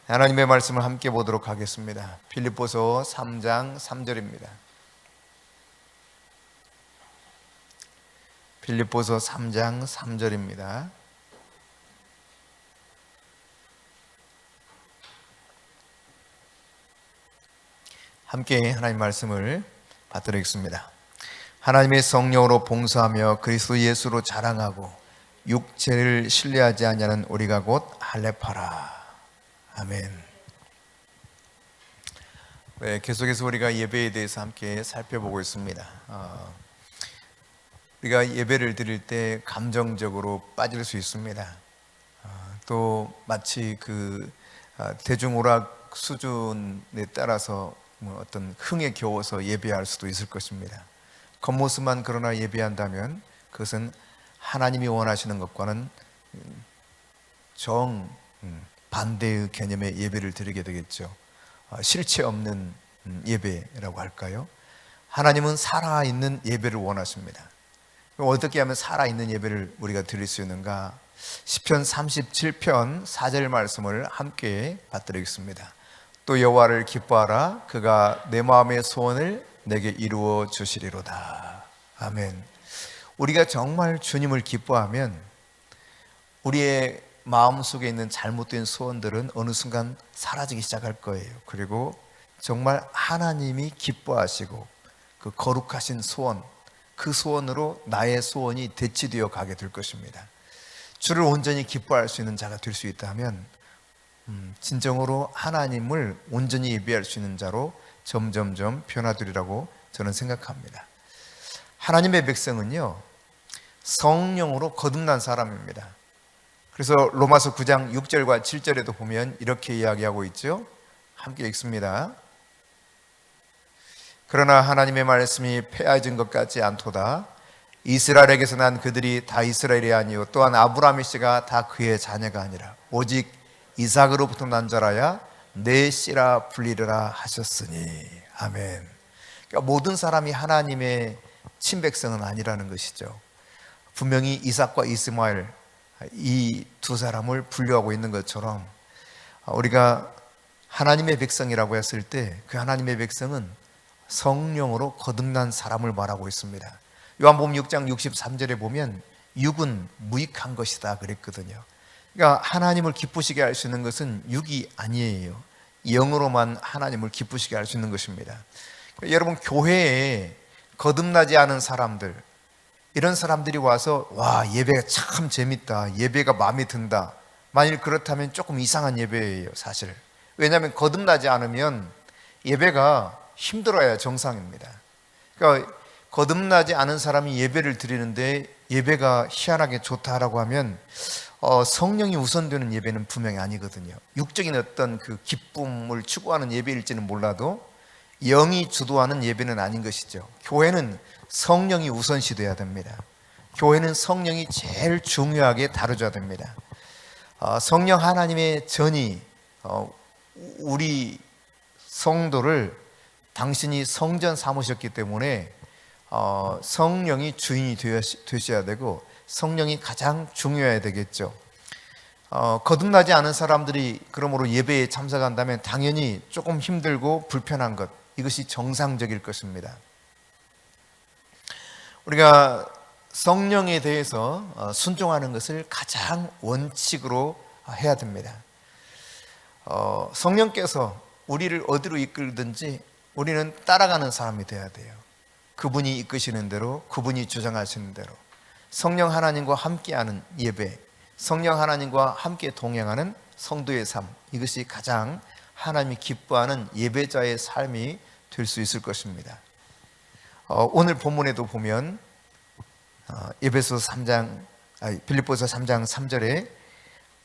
하나님의 말씀을 함께 보도록 하겠습니다. 빌립보서 3장 3절입니다. 빌립보서 3장 3절입니다. 함께 하나님 말씀을 받들겠습니다. 하나님의 성령으로 봉사하며 그리스도 예수로 자랑하고 육체를 신뢰하지 아니하는 우리가 곧 할례파라. 아멘. 네, 계속해서 우리가 예배에 대해서 함께 살펴보고 있습니다. 우리가 예배를 드릴 때 감정적으로 빠질 수 있습니다. 또 마치 대중오락 수준에 따라서 어떤 흥에 겨워서 예배할 수도 있을 것입니다. 겉모습만 그러나 예배한다면 그것은 하나님이 원하시는 것과는 반대의 개념의 예배를 드리게 되겠죠. 실체 없는 예배라고 할까요? 하나님은 살아있는 예배를 원하십니다. 어떻게 하면 살아있는 예배를 우리가 드릴 수 있는가? 시편 37편 4절 말씀을 함께 받드리겠습니다. 또 여호와를 기뻐하라. 그가 내 마음의 소원을 내게 이루어 주시리로다. 아멘. 우리가 정말 주님을 기뻐하면 우리의 마음속에 있는 잘못된 소원들은 어느 순간 사라지기 시작할 거예요. 그리고 정말 하나님이 기뻐하시고 그 거룩하신 소원, 그 소원으로 나의 소원이 대치되어 가게 될 것입니다. 주를 온전히 기뻐할 수 있는 자가 될 수 있다면 진정으로 하나님을 온전히 예배할 수 있는 자로 점점점 변화되리라고 저는 생각합니다. 하나님의 백성은요, 성령으로 거듭난 사람입니다. 그래서 로마서 9장 6절과 7절에도 보면 이렇게 이야기하고 있죠. 함께 읽습니다. 그러나 하나님의 말씀이 폐하여진 것 같지 않도다. 이스라엘에게서 난 그들이 다 이스라엘이 아니요 또한 아브라함의 씨가 다 그의 자녀가 아니라 오직 이삭으로부터 난 자라야 내 씨라 불리리라 하셨으니. 아멘. 그러니까 모든 사람이 하나님의 친백성은 아니라는 것이죠. 분명히 이삭과 이스마엘 이 두 사람을 분류하고 있는 것처럼 우리가 하나님의 백성이라고 했을 때 그 하나님의 백성은 성령으로 거듭난 사람을 말하고 있습니다. 요한복음 6장 63절에 보면 육은 무익한 것이다 그랬거든요. 그러니까 하나님을 기쁘시게 할 수 있는 것은 육이 아니에요. 영으로만 하나님을 기쁘시게 할 수 있는 것입니다. 그러니까 여러분, 교회에 거듭나지 않은 사람들, 이런 사람들이 와서 와, 예배가 참 재밌다, 예배가 마음에 든다, 만일 그렇다면 조금 이상한 예배예요, 사실. 왜냐하면 거듭나지 않으면 예배가 힘들어야 정상입니다. 그러니까 거듭나지 않은 사람이 예배를 드리는데 예배가 희한하게 좋다라고 하면 성령이 우선되는 예배는 분명히 아니거든요. 육적인 어떤 그 기쁨을 추구하는 예배일지는 몰라도 영이 주도하는 예배는 아닌 것이죠. 교회는 성령이 우선시 돼야 됩니다. 교회는 성령이 제일 중요하게 다뤄져야 됩니다. 성령 하나님의 전이 우리 성도를 당신이 성전 삼으셨기 때문에 성령이 주인이 되셔야 되고 성령이 가장 중요해야 되겠죠. 거듭나지 않은 사람들이 그러므로 예배에 참석한다면 당연히 조금 힘들고 불편한 것, 이것이 정상적일 것입니다. 우리가 성령에 대해서 순종하는 것을 가장 원칙으로 해야 됩니다. 성령께서 우리를 어디로 이끌든지 우리는 따라가는 사람이 되어야 돼요. 그분이 이끄시는 대로, 그분이 주장하시는 대로 성령 하나님과 함께하는 예배, 성령 하나님과 함께 동행하는 성도의 삶, 이것이 가장 하나님이 기뻐하는 예배자의 삶이 될 수 있을 것입니다. 오늘 본문에도 보면 빌립보서 3장 3절에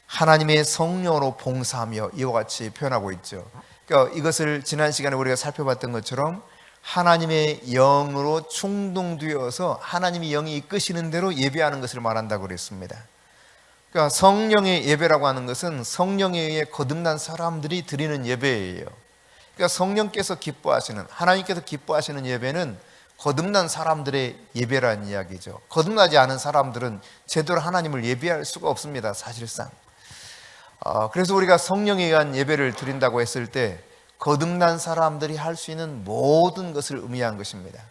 하나님의 성령으로 봉사하며 이와 같이 표현하고 있죠. 그러니까 이것을 지난 시간에 우리가 살펴봤던 것처럼 하나님의 영으로 충동되어서 하나님의 영이 이끄시는 대로 예배하는 것을 말한다고 그랬습니다. 그러니까 성령의 예배라고 하는 것은 성령에 의해 거듭난 사람들이 드리는 예배예요. 그러니까 성령께서 기뻐하시는, 하나님께서 기뻐하시는 예배는 거듭난 사람들의 예배라는 이야기죠. 거듭나지 않은 사람들은 제대로 하나님을 예배할 수가 없습니다, 사실상. 그래서 우리가 성령에 의한 예배를 드린다고 했을 때 거듭난 사람들이 할 수 있는 모든 것을 의미한 것입니다.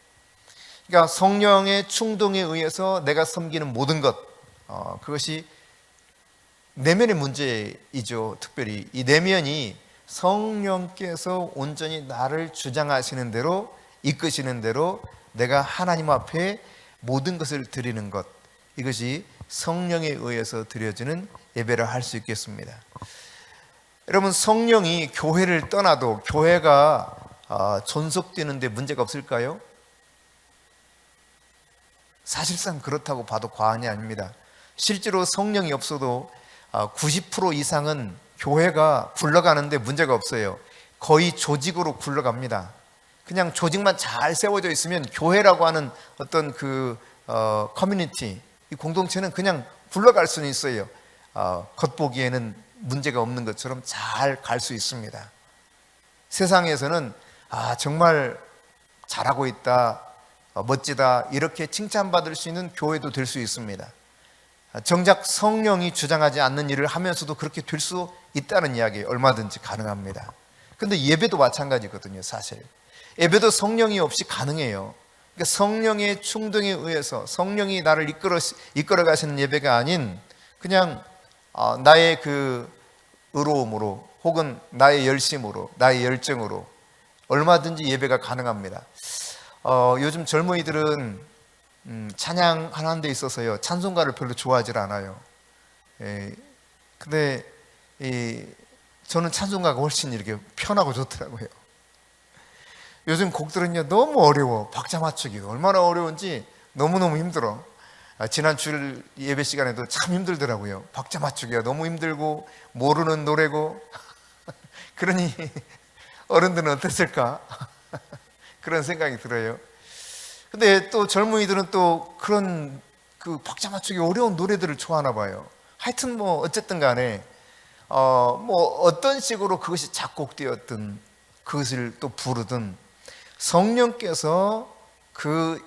그러니까 성령의 충동에 의해서 내가 섬기는 모든 것, 그것이 내면의 문제이죠. 특별히 이 내면이 성령께서 온전히 나를 주장하시는 대로, 이끄시는 대로 내가 하나님 앞에 모든 것을 드리는 것, 이것이 성령에 의해서 드려지는 예배를 할 수 있겠습니다. 여러분, 성령이 교회를 떠나도 교회가 존속되는데 문제가 없을까요? 사실상 그렇다고 봐도 과언이 아닙니다. 실제로 성령이 없어도 90% 이상은 교회가 굴러가는데 문제가 없어요. 거의 조직으로 굴러갑니다. 그냥 조직만 잘 세워져 있으면 교회라고 하는 어떤 커뮤니티, 이 공동체는 그냥 굴러갈 수는 있어요. 겉보기에는 문제가 없는 것처럼 잘 갈 수 있습니다. 세상에서는 정말 잘하고 있다, 멋지다, 이렇게 칭찬받을 수 있는 교회도 될 수 있습니다. 정작 성령이 주장하지 않는 일을 하면서도 그렇게 될 수 있다는 이야기 얼마든지 가능합니다. 근데 예배도 마찬가지거든요. 사실 예배도 성령이 없이 가능해요. 그러니까 성령의 충동에 의해서 성령이 나를 이끌어 가시는 예배가 아닌 그냥 나의 의로움으로 혹은 나의 열심으로, 나의 열정으로 얼마든지 예배가 가능합니다. 요즘 젊은이들은 찬양하는 데 있어서요, 찬송가를 별로 좋아하지 않아요. 근데 저는 찬송가가 훨씬 이렇게 편하고 좋더라고요. 요즘 곡들은요 너무 어려워. 박자 맞추기가 얼마나 어려운지 너무너무 힘들어. 지난 주일 예배 시간에도 참 힘들더라고요. 박자 맞추기가 너무 힘들고 모르는 노래고 그러니 어른들은 어땠을까 그런 생각이 들어요. 근데 또 젊은이들은 또 그런 박자 맞추기 어려운 노래들을 좋아하나 봐요. 하여튼 어쨌든 간에 어떤 식으로 그것이 작곡되었든 그것을 또 부르든 성령께서 그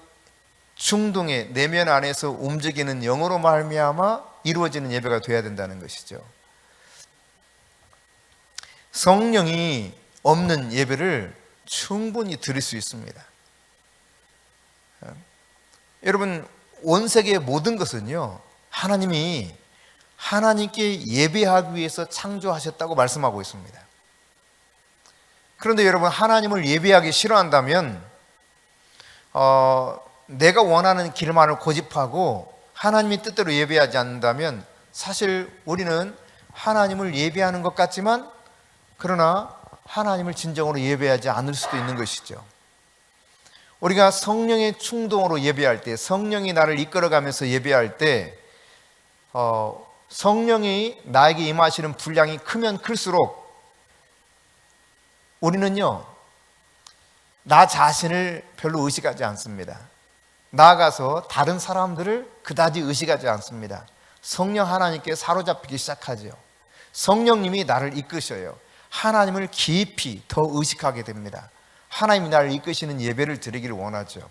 충동의 내면 안에서 움직이는 영으로 말미암아 이루어지는 예배가 되어야 된다는 것이죠. 성령이 없는 예배를 충분히 드릴 수 있습니다. 여러분, 온 세계의 모든 것은요 하나님이 하나님께 예배하기 위해서 창조하셨다고 말씀하고 있습니다. 그런데 여러분, 하나님을 예배하기 싫어한다면 내가 원하는 길만을 고집하고 하나님의 뜻대로 예배하지 않는다면 사실 우리는 하나님을 예배하는 것 같지만 그러나 하나님을 진정으로 예배하지 않을 수도 있는 것이죠. 우리가 성령의 충동으로 예배할 때, 성령이 나를 이끌어가면서 예배할 때 성령이 나에게 임하시는 분량이 크면 클수록 우리는요 나 자신을 별로 의식하지 않습니다. 나아가서 다른 사람들을 그다지 의식하지 않습니다. 성령 하나님께 사로잡히기 시작하죠. 성령님이 나를 이끄셔요. 하나님을 깊이 더 의식하게 됩니다. 하나님이 나를 이끄시는 예배를 드리기를 원하죠.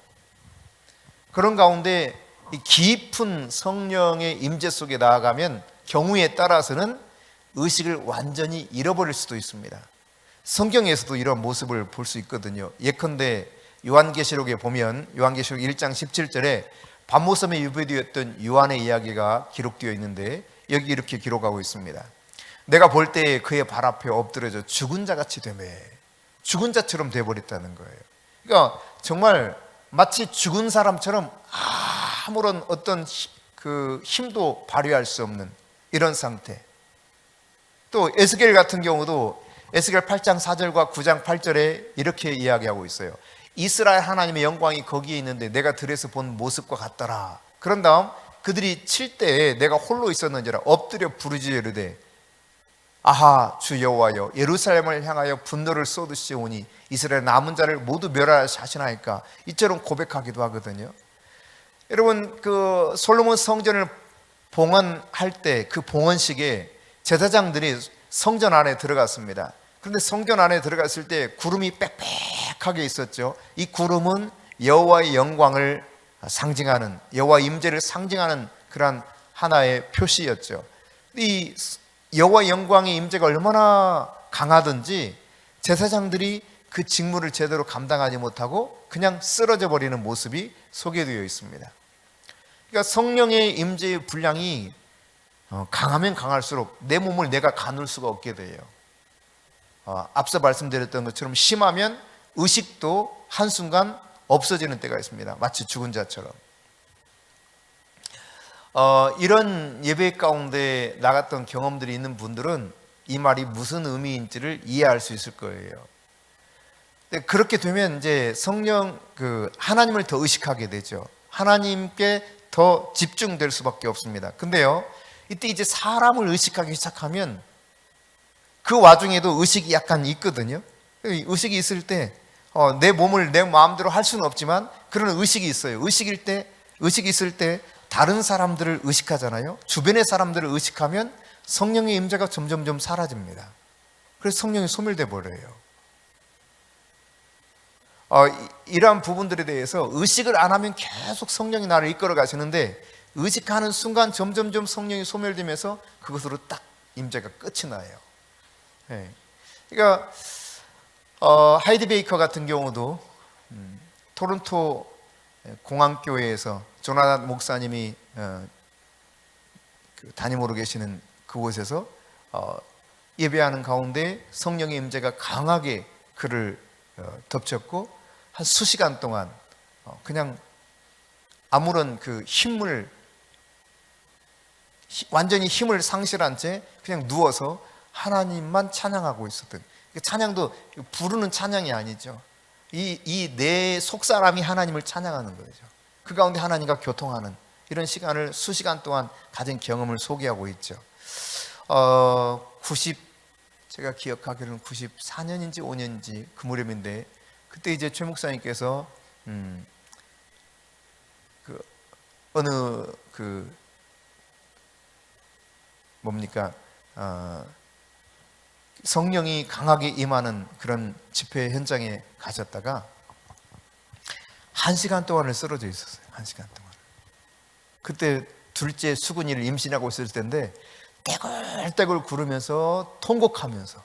그런 가운데 이 깊은 성령의 임재 속에 나아가면 경우에 따라서는 의식을 완전히 잃어버릴 수도 있습니다. 성경에서도 이런 모습을 볼 수 있거든요. 예컨대 요한계시록에 보면 요한계시록 1장 17절에 밤모섬에 유배되었던 요한의 이야기가 기록되어 있는데 여기 이렇게 기록하고 있습니다. 내가 볼 때 그의 발 앞에 엎드려져 죽은 자같이 되매, 죽은 자처럼 되어버렸다는 거예요. 그러니까 정말 마치 죽은 사람처럼 아무런 어떤 힘도 발휘할 수 없는 이런 상태. 또 에스겔 같은 경우도 에스겔 8장 4절과 9장 8절에 이렇게 이야기하고 있어요. 이스라엘 하나님의 영광이 거기에 있는데 내가 들에서 본 모습과 같더라. 그런 다음 그들이 칠 때에 내가 홀로 있었는지라 엎드려 부르짖으되 아하 주 여호와여 예루살렘을 향하여 분노를 쏟으시오니 이스라엘 남은 자를 모두 멸하시나이까. 이처럼 고백하기도 하거든요. 여러분, 솔로몬 성전을 봉헌할 때 그 봉헌식에 제사장들이 성전 안에 들어갔습니다. 그런데 성전 안에 들어갔을 때 구름이 빽빽하게 있었죠. 이 구름은 여호와의 영광을 상징하는, 여호와 임재를 상징하는 그런 하나의 표시였죠. 이 여호와 영광의 임재가 얼마나 강하든지 제사장들이 그 직무를 제대로 감당하지 못하고 그냥 쓰러져 버리는 모습이 소개되어 있습니다. 그러니까 성령의 임재의 분량이 강하면 강할수록 내 몸을 내가 가눌 수가 없게 돼요. 앞서 말씀드렸던 것처럼 심하면 의식도 한순간 없어지는 때가 있습니다. 마치 죽은 자처럼. 이런 예배 가운데 나갔던 경험들이 있는 분들은 이 말이 무슨 의미인지를 이해할 수 있을 거예요. 그렇게 되면 이제 성령 하나님을 더 의식하게 되죠. 하나님께 더 집중될 수밖에 없습니다. 근데요, 이때 이제 사람을 의식하기 시작하면 그 와중에도 의식이 약간 있거든요. 의식이 있을 때 내 몸을 내 마음대로 할 수는 없지만 그런 의식이 있어요. 의식이 있을 때 다른 사람들을 의식하잖아요. 주변의 사람들을 의식하면 성령의 임재가 점점점 사라집니다. 그래서 성령이 소멸돼 버려요. 이러한 부분들에 대해서 의식을 안 하면 계속 성령이 나를 이끌어 가시는데 의식하는 순간 점점점 성령이 소멸되면서 그것으로 딱 임재가 끝이 나요. 네. 그러니까 하이디 베이커 같은 경우도 토론토 공항교회에서 조나단 목사님이 담임으로 계시는 그곳에서 예배하는 가운데 성령의 임재가 강하게 그를 덮쳤고 한 수시간 동안 그냥 아무런 완전히 힘을 상실한 채 그냥 누워서 하나님만 찬양하고 있었던, 찬양도 부르는 찬양이 아니죠. 이 내 속사람이 하나님을 찬양하는 거죠. 그 가운데 하나님과 교통하는 이런 시간을 수시간 동안 가진 경험을 소개하고 있죠. 제가 기억하기로는 94년인지 5년인지 그 무렵인데 그때 이제 최 목사님께서 성령이 강하게 임하는 그런 집회 현장에 가셨다가 1시간 동안을 쓰러져 있었어요. 1시간 동안. 그때 둘째 수근이를 임신하고 있을 때인데 떼굴떼굴 구르면서 통곡하면서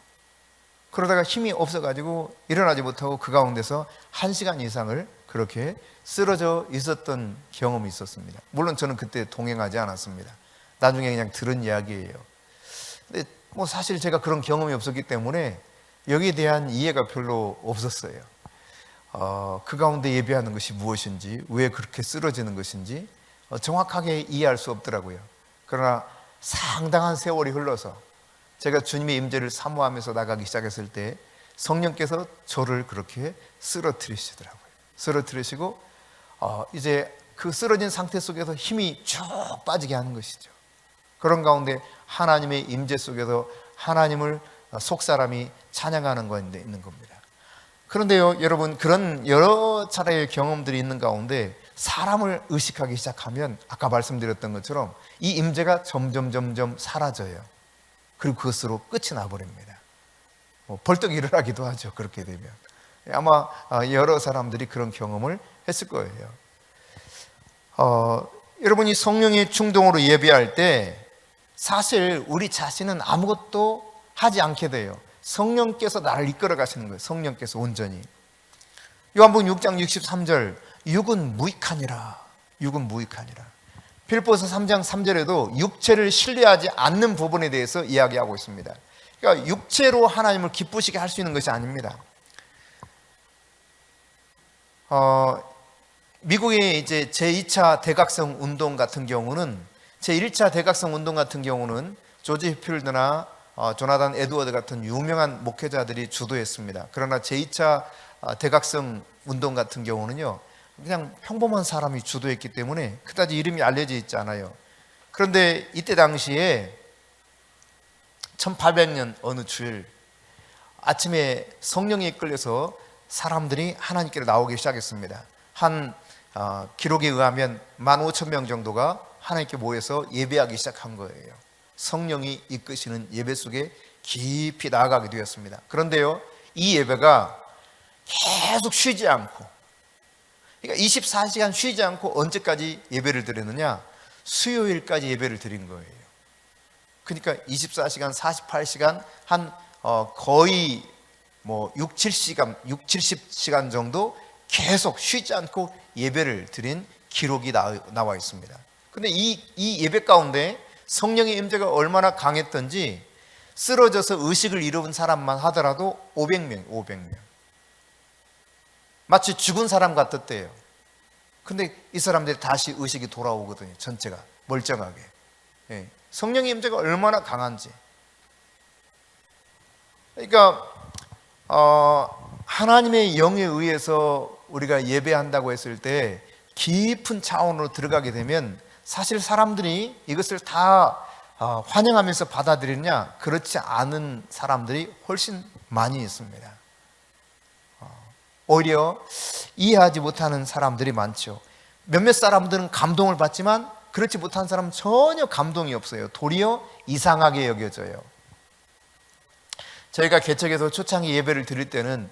그러다가 힘이 없어가지고 일어나지 못하고 그 가운데서 1시간 이상을 그렇게 쓰러져 있었던 경험이 있었습니다. 물론 저는 그때 동행하지 않았습니다. 나중에 그냥 들은 이야기예요. 근데 사실 제가 그런 경험이 없었기 때문에 여기에 대한 이해가 별로 없었어요. 그 가운데 예배하는 것이 무엇인지, 왜 그렇게 쓰러지는 것인지 정확하게 이해할 수 없더라고요. 그러나 상당한 세월이 흘러서 제가 주님의 임재를 사모하면서 나가기 시작했을 때 성령께서 저를 그렇게 쓰러뜨리시더라고요. 쓰러뜨리시고 이제 그 쓰러진 상태 속에서 힘이 쭉 빠지게 하는 것이죠. 그런 가운데 하나님의 임재 속에서 하나님을 속사람이 찬양하는 가운데 있는 겁니다. 그런데요, 여러분, 그런 여러 차례의 경험들이 있는 가운데 사람을 의식하기 시작하면 아까 말씀드렸던 것처럼 이 임재가 점점 사라져요. 그리고 그것으로 끝이 나버립니다. 벌떡 일어나기도 하죠. 그렇게 되면 아마 여러 사람들이 그런 경험을 했을 거예요. 여러분이 성령의 충동으로 예배할 때 사실 우리 자신은 아무것도 하지 않게 돼요. 성령께서 나를 이끌어 가시는 거예요. 성령께서 온전히. 요한복음 6장 63절 육은 무익하니라. 육은 무익하니라. 빌립보서 3장 3절에도 육체를 신뢰하지 않는 부분에 대해서 이야기하고 있습니다. 그러니까 육체로 하나님을 기쁘시게 할 수 있는 것이 아닙니다. 미국의 이제 제2차 대각성 운동 같은 경우는 제1차 대각성 운동 같은 경우는 조지 필드나 조나단 에드워드 같은 유명한 목회자들이 주도했습니다. 그러나 제2차 대각성 운동 같은 경우는요, 그냥 평범한 사람이 주도했기 때문에 그다지 이름이 알려져 있지 않아요. 그런데 이때 당시에 1800년 어느 주일 아침에 성령에 이끌려서 사람들이 하나님께로 나오기 시작했습니다. 한 기록에 의하면 15,000명 정도가 하나님께 모여서 예배하기 시작한 거예요. 성령이 이끄시는 예배 속에 깊이 나아가게 되었습니다. 그런데요, 이 예배가 계속 쉬지 않고, 그러니까 24시간 쉬지 않고 언제까지 예배를 드렸느냐? 수요일까지 예배를 드린 거예요. 그러니까 24시간, 48시간 한 거의 뭐 6, 70시간 정도 계속 쉬지 않고 예배를 드린 기록이 나와 있습니다. 근데 이 예배 가운데 성령의 임재가 얼마나 강했던지 쓰러져서 의식을 잃은 사람만 하더라도 500명. 마치 죽은 사람 같았대요. 근데 이 사람들이 다시 의식이 돌아오거든요. 전체가 멀쩡하게. 예. 성령의 임재가 얼마나 강한지. 그러니까 하나님의 영에 의해서 우리가 예배한다고 했을 때 깊은 차원으로 들어가게 되면 사실 사람들이 이것을 다 환영하면서 받아들이느냐? 그렇지 않은 사람들이 훨씬 많이 있습니다. 오히려 이해하지 못하는 사람들이 많죠. 몇몇 사람들은 감동을 받지만 그렇지 못한 사람은 전혀 감동이 없어요. 도리어 이상하게 여겨져요. 저희가 개척에서 초창기 예배를 드릴 때는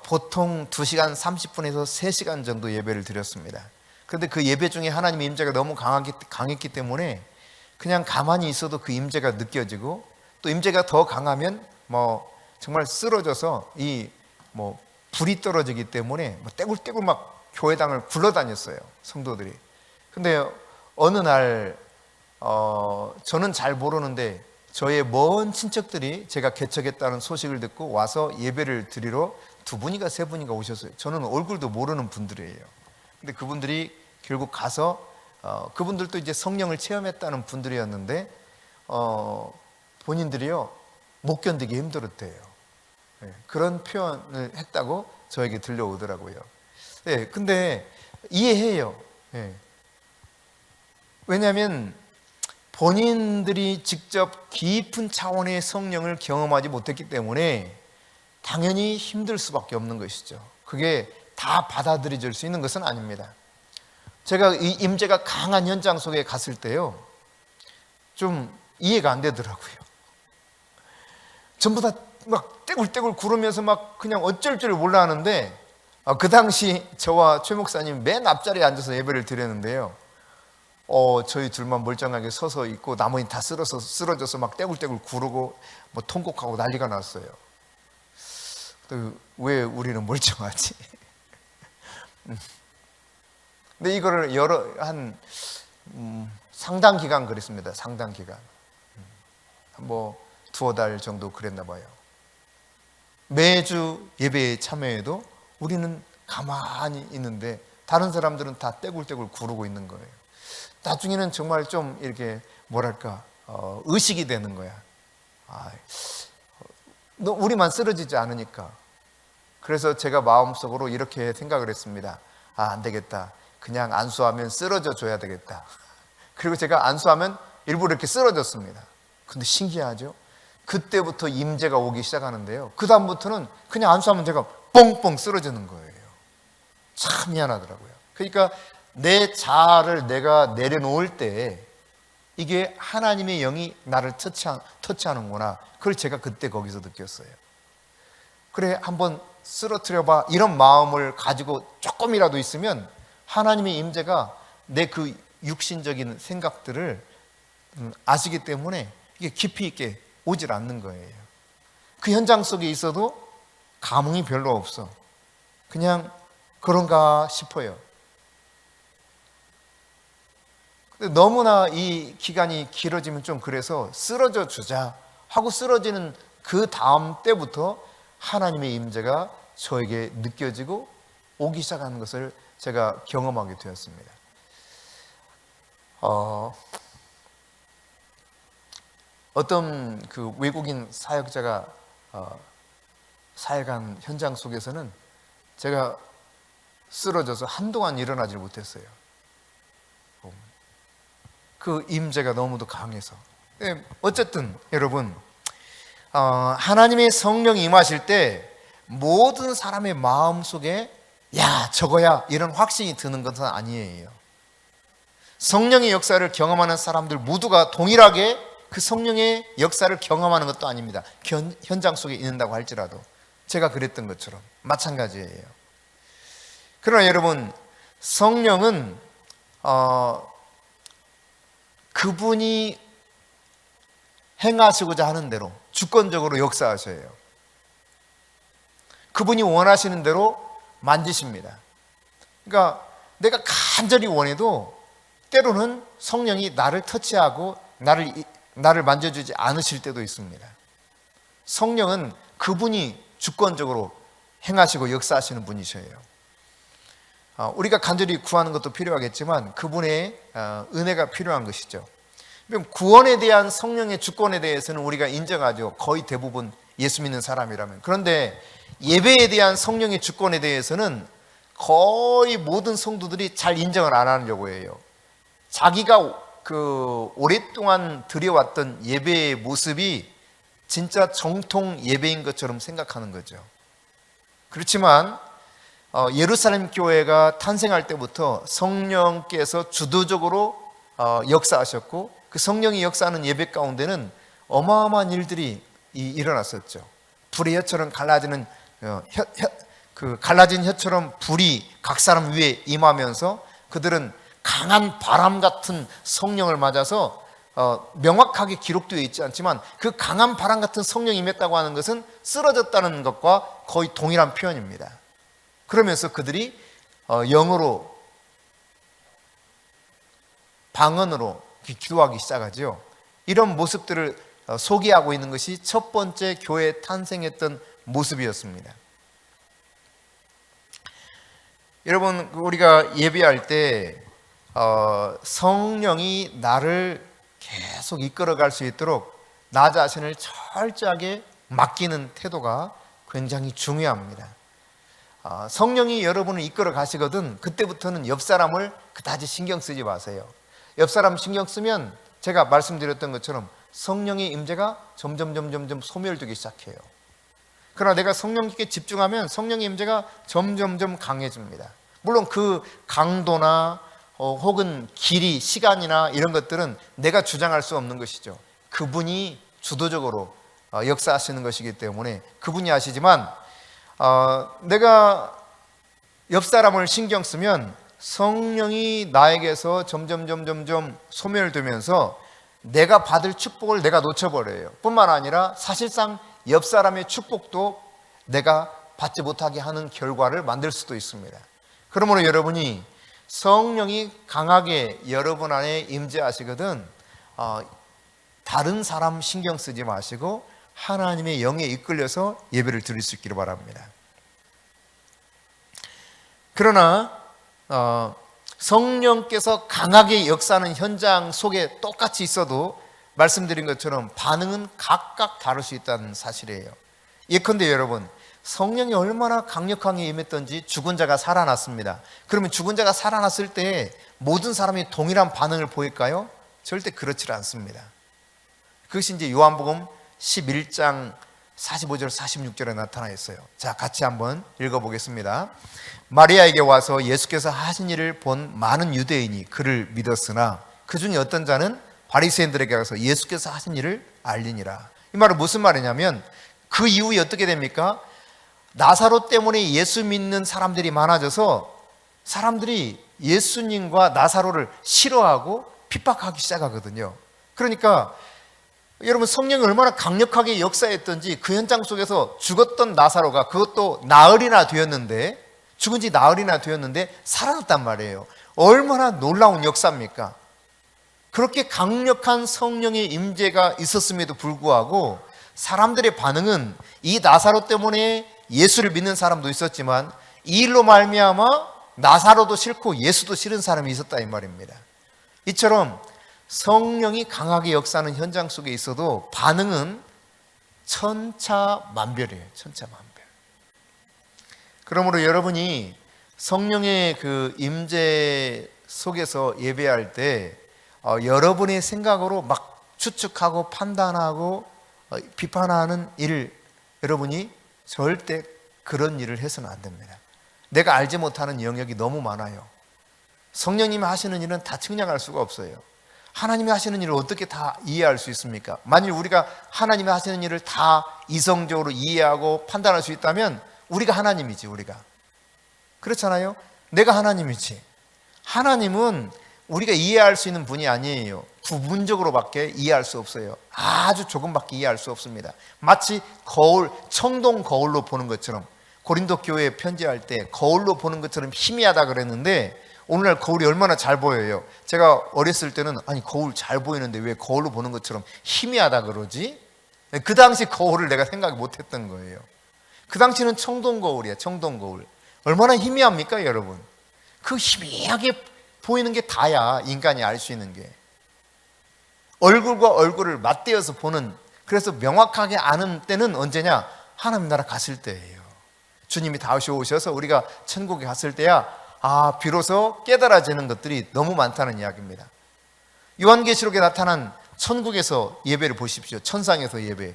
보통 2시간 30분에서 3시간 정도 예배를 드렸습니다. 그런데 그 예배 중에 하나님의 임재가 너무 강했기 때문에 그냥 가만히 있어도 그 임재가 느껴지고, 또 임재가 더 강하면 뭐 정말 쓰러져서 불이 떨어지기 때문에 떼굴떼굴 막 교회당을 굴러다녔어요, 성도들이. 근데 어느 날 저는 잘 모르는데 저의 먼 친척들이 제가 개척했다는 소식을 듣고 와서 예배를 드리러 2분인가 3분인가 오셨어요. 저는 얼굴도 모르는 분들이에요. 근데 그분들이 결국 가서 그분들도 이제 성령을 체험했다는 분들이었는데 본인들이요 못 견디기 힘들었대요. 그런 표현을 했다고 저에게 들려오더라고요. 근데 이해해요. 왜냐하면 본인들이 직접 깊은 차원의 성령을 경험하지 못했기 때문에 당연히 힘들 수밖에 없는 것이죠. 그게 다 받아들여질 수 있는 것은 아닙니다. 제가 이 임재가 강한 현장 속에 갔을 때요, 좀 이해가 안 되더라고요. 전부 다 막 떼굴떼굴 구르면서 막 그냥 어쩔 줄 몰라 하는데, 그 당시 저와 최 목사님 맨 앞자리에 앉아서 예배를 드렸는데요, 저희 둘만 멀쩡하게 서서 있고 나머지 다 쓰러져서 막 떼굴떼굴 구르고 뭐 통곡하고 난리가 났어요. 왜 우리는 멀쩡하지? 근데 이거를 상당 기간 그랬습니다. 상당 기간. 뭐 2달 정도 그랬나 봐요. 매주 예배에 참여해도 우리는 가만히 있는데 다른 사람들은 다 떼굴떼굴 구르고 있는 거예요. 나중에는 정말 좀 이렇게 뭐랄까 의식이 되는 거야. 우리만 쓰러지지 않으니까. 그래서 제가 마음속으로 이렇게 생각을 했습니다. 안 되겠다. 그냥 안수하면 쓰러져 줘야 되겠다. 그리고 제가 안수하면 일부러 이렇게 쓰러졌습니다. 근데 신기하죠? 그때부터 임재가 오기 시작하는데요, 그 다음부터는 그냥 안수하면 제가 뻥뻥 쓰러지는 거예요. 참 미안하더라고요. 그러니까 내 자아를 내가 내려놓을 때 이게 하나님의 영이 나를 터치하는구나. 그걸 제가 그때 거기서 느꼈어요. 그래, 한번 쓰러뜨려봐, 이런 마음을 가지고 조금이라도 있으면 하나님의 임재가 내 그 육신적인 생각들을 아시기 때문에 이게 깊이 있게 오질 않는 거예요. 그 현장 속에 있어도 감흥이 별로 없어. 그냥 그런가 싶어요. 근데 너무나 이 기간이 길어지면 좀 그래서 쓰러져 주자 하고 쓰러지는 그 다음 때부터 하나님의 임재가 저에게 느껴지고 오기 시작하는 것을 제가 경험하게 되었습니다. 어떤 그 외국인 사역자가 사역한 현장 속에서는 제가 쓰러져서 한동안 일어나지 못했어요. 그 임재가 너무도 강해서. 어쨌든 여러분, 하나님의 성령이 임하실 때 모든 사람의 마음속에 야 저거야 이런 확신이 드는 것은 아니에요. 성령의 역사를 경험하는 사람들 모두가 동일하게 그 성령의 역사를 경험하는 것도 아닙니다. 현장 속에 있는다고 할지라도. 제가 그랬던 것처럼 마찬가지예요. 그러나 여러분, 성령은 그분이 행하시고자 하는 대로 주권적으로 역사하셔요. 그분이 원하시는 대로 만지십니다. 그러니까 내가 간절히 원해도 때로는 성령이 나를 터치하고 나를 만져주지 않으실 때도 있습니다. 성령은 그분이 주권적으로 행하시고 역사하시는 분이셔요. 우리가 간절히 구하는 것도 필요하겠지만 그분의 은혜가 필요한 것이죠. 구원에 대한 성령의 주권에 대해서는 우리가 인정하죠. 거의 대부분 예수 믿는 사람이라면. 그런데 예배에 대한 성령의 주권에 대해서는 거의 모든 성도들이 잘 인정을 안 하려고 해요. 자기가 오랫동안 드려왔던 예배의 모습이 진짜 정통 예배인 것처럼 생각하는 거죠. 그렇지만 예루살렘 교회가 탄생할 때부터 성령께서 주도적으로 역사하셨고 그 성령이 역사하는 예배 가운데는 어마어마한 일들이 일어났었죠. 불의 혀처럼 갈라진 혀처럼 불이 각 사람 위에 임하면서 그들은 강한 바람 같은 성령을 맞아서 명확하게 기록되어 있지 않지만 그 강한 바람 같은 성령이 임했다고 하는 것은 쓰러졌다는 것과 거의 동일한 표현입니다. 그러면서 그들이 영어로 방언으로 기도하기 시작하죠. 이런 모습들을 소개하고 있는 것이 첫 번째 교회에 탄생했던 모습이었습니다. 여러분, 우리가 예배할 때 성령이 나를 계속 이끌어갈 수 있도록 나 자신을 철저하게 맡기는 태도가 굉장히 중요합니다. 성령이 여러분을 이끌어 가시거든 그때부터는 옆 사람을 그다지 신경 쓰지 마세요. 옆 사람 신경 쓰면 제가 말씀드렸던 것처럼 성령의 임재가 점점 소멸되기 시작해요. 그러나 내가 성령께 집중하면 성령의 임재가 점점 강해집니다. 물론 그 강도나 혹은 길이, 시간이나 이런 것들은 내가 주장할 수 없는 것이죠. 그분이 주도적으로 역사하시는 것이기 때문에 그분이 하시지만 내가 옆 사람을 신경 쓰면 성령이 나에게서 점점 소멸되면서 내가 받을 축복을 내가 놓쳐버려요. 뿐만 아니라 사실상 옆 사람의 축복도 내가 받지 못하게 하는 결과를 만들 수도 있습니다. 그러므로 여러분이 성령이 강하게 여러분 안에 임재하시거든 다른 사람 신경 쓰지 마시고 하나님의 영에 이끌려서 예배를 드릴 수 있기를 바랍니다. 그러나 성령께서 강하게 역사하는 현장 속에 똑같이 있어도 말씀드린 것처럼 반응은 각각 다를 수 있다는 사실이에요. 예컨대 여러분, 성령이 얼마나 강력하게 임했던지 죽은 자가 살아났습니다. 그러면 죽은 자가 살아났을 때 모든 사람이 동일한 반응을 보일까요? 절대 그렇지 않습니다. 그것이 이제 요한복음 11장 45절 46절에 나타나 있어요. 자, 같이 한번 읽어보겠습니다. 마리아에게 와서 예수께서 하신 일을 본 많은 유대인이 그를 믿었으나 그 중에 어떤 자는 바리새인들에게 가서 예수께서 하신 일을 알리니라. 이 말은 무슨 말이냐면 그 이후에 어떻게 됩니까? 나사로 때문에 예수 믿는 사람들이 많아져서 사람들이 예수님과 나사로를 싫어하고 핍박하기 시작하거든요. 그러니까 여러분, 성령이 얼마나 강력하게 역사했던지 그 현장 속에서 죽었던 나사로가 그것도 나흘이나 되었는데 죽은 지 나흘이나 되었는데 살아났단 말이에요. 얼마나 놀라운 역사입니까? 그렇게 강력한 성령의 임재가 있었음에도 불구하고 사람들의 반응은 이 나사로 때문에 예수를 믿는 사람도 있었지만 이 일로 말미암아 나사로도 싫고 예수도 싫은 사람이 있었다 이 말입니다. 이처럼 성령이 강하게 역사하는 현장 속에 있어도 반응은 천차만별이에요. 천차만별. 그러므로 여러분이 성령의 그 임재 속에서 예배할 때 여러분의 생각으로 막 추측하고 판단하고 비판하는 일, 여러분이 절대 그런 일을 해서는 안 됩니다. 내가 알지 못하는 영역이 너무 많아요. 성령님이 하시는 일은 다 측량할 수가 없어요. 하나님이 하시는 일을 어떻게 다 이해할 수 있습니까? 만일 우리가 하나님이 하시는 일을 다 이성적으로 이해하고 판단할 수 있다면 우리가 하나님이지, 우리가. 그렇잖아요? 내가 하나님이지. 하나님은 우리가 이해할 수 있는 분이 아니에요. 부분적으로밖에 이해할 수 없어요. 아주 조금밖에 이해할 수 없습니다. 마치 거울, 청동 거울로 보는 것처럼, 고린도 교회에 편지할 때 거울로 보는 것처럼 희미하다 그랬는데 오늘날 거울이 얼마나 잘 보여요. 제가 어렸을 때는 아니 거울 잘 보이는데 왜 거울로 보는 것처럼 희미하다 그러지? 그 당시 거울을 내가 생각 못했던 거예요. 그 당시는 청동 거울이야. 청동 거울. 얼마나 희미합니까 여러분? 그 희미하게 보이는 게 다야 인간이 알 수 있는 게. 얼굴과 얼굴을 맞대어서 보는, 그래서 명확하게 아는 때는 언제냐? 하나님 나라 갔을 때예요. 주님이 다시 오셔서 우리가 천국에 갔을 때야 비로소 깨달아지는 것들이 너무 많다는 이야기입니다. 요한계시록에 나타난 천국에서 예배를 보십시오. 천상에서 예배.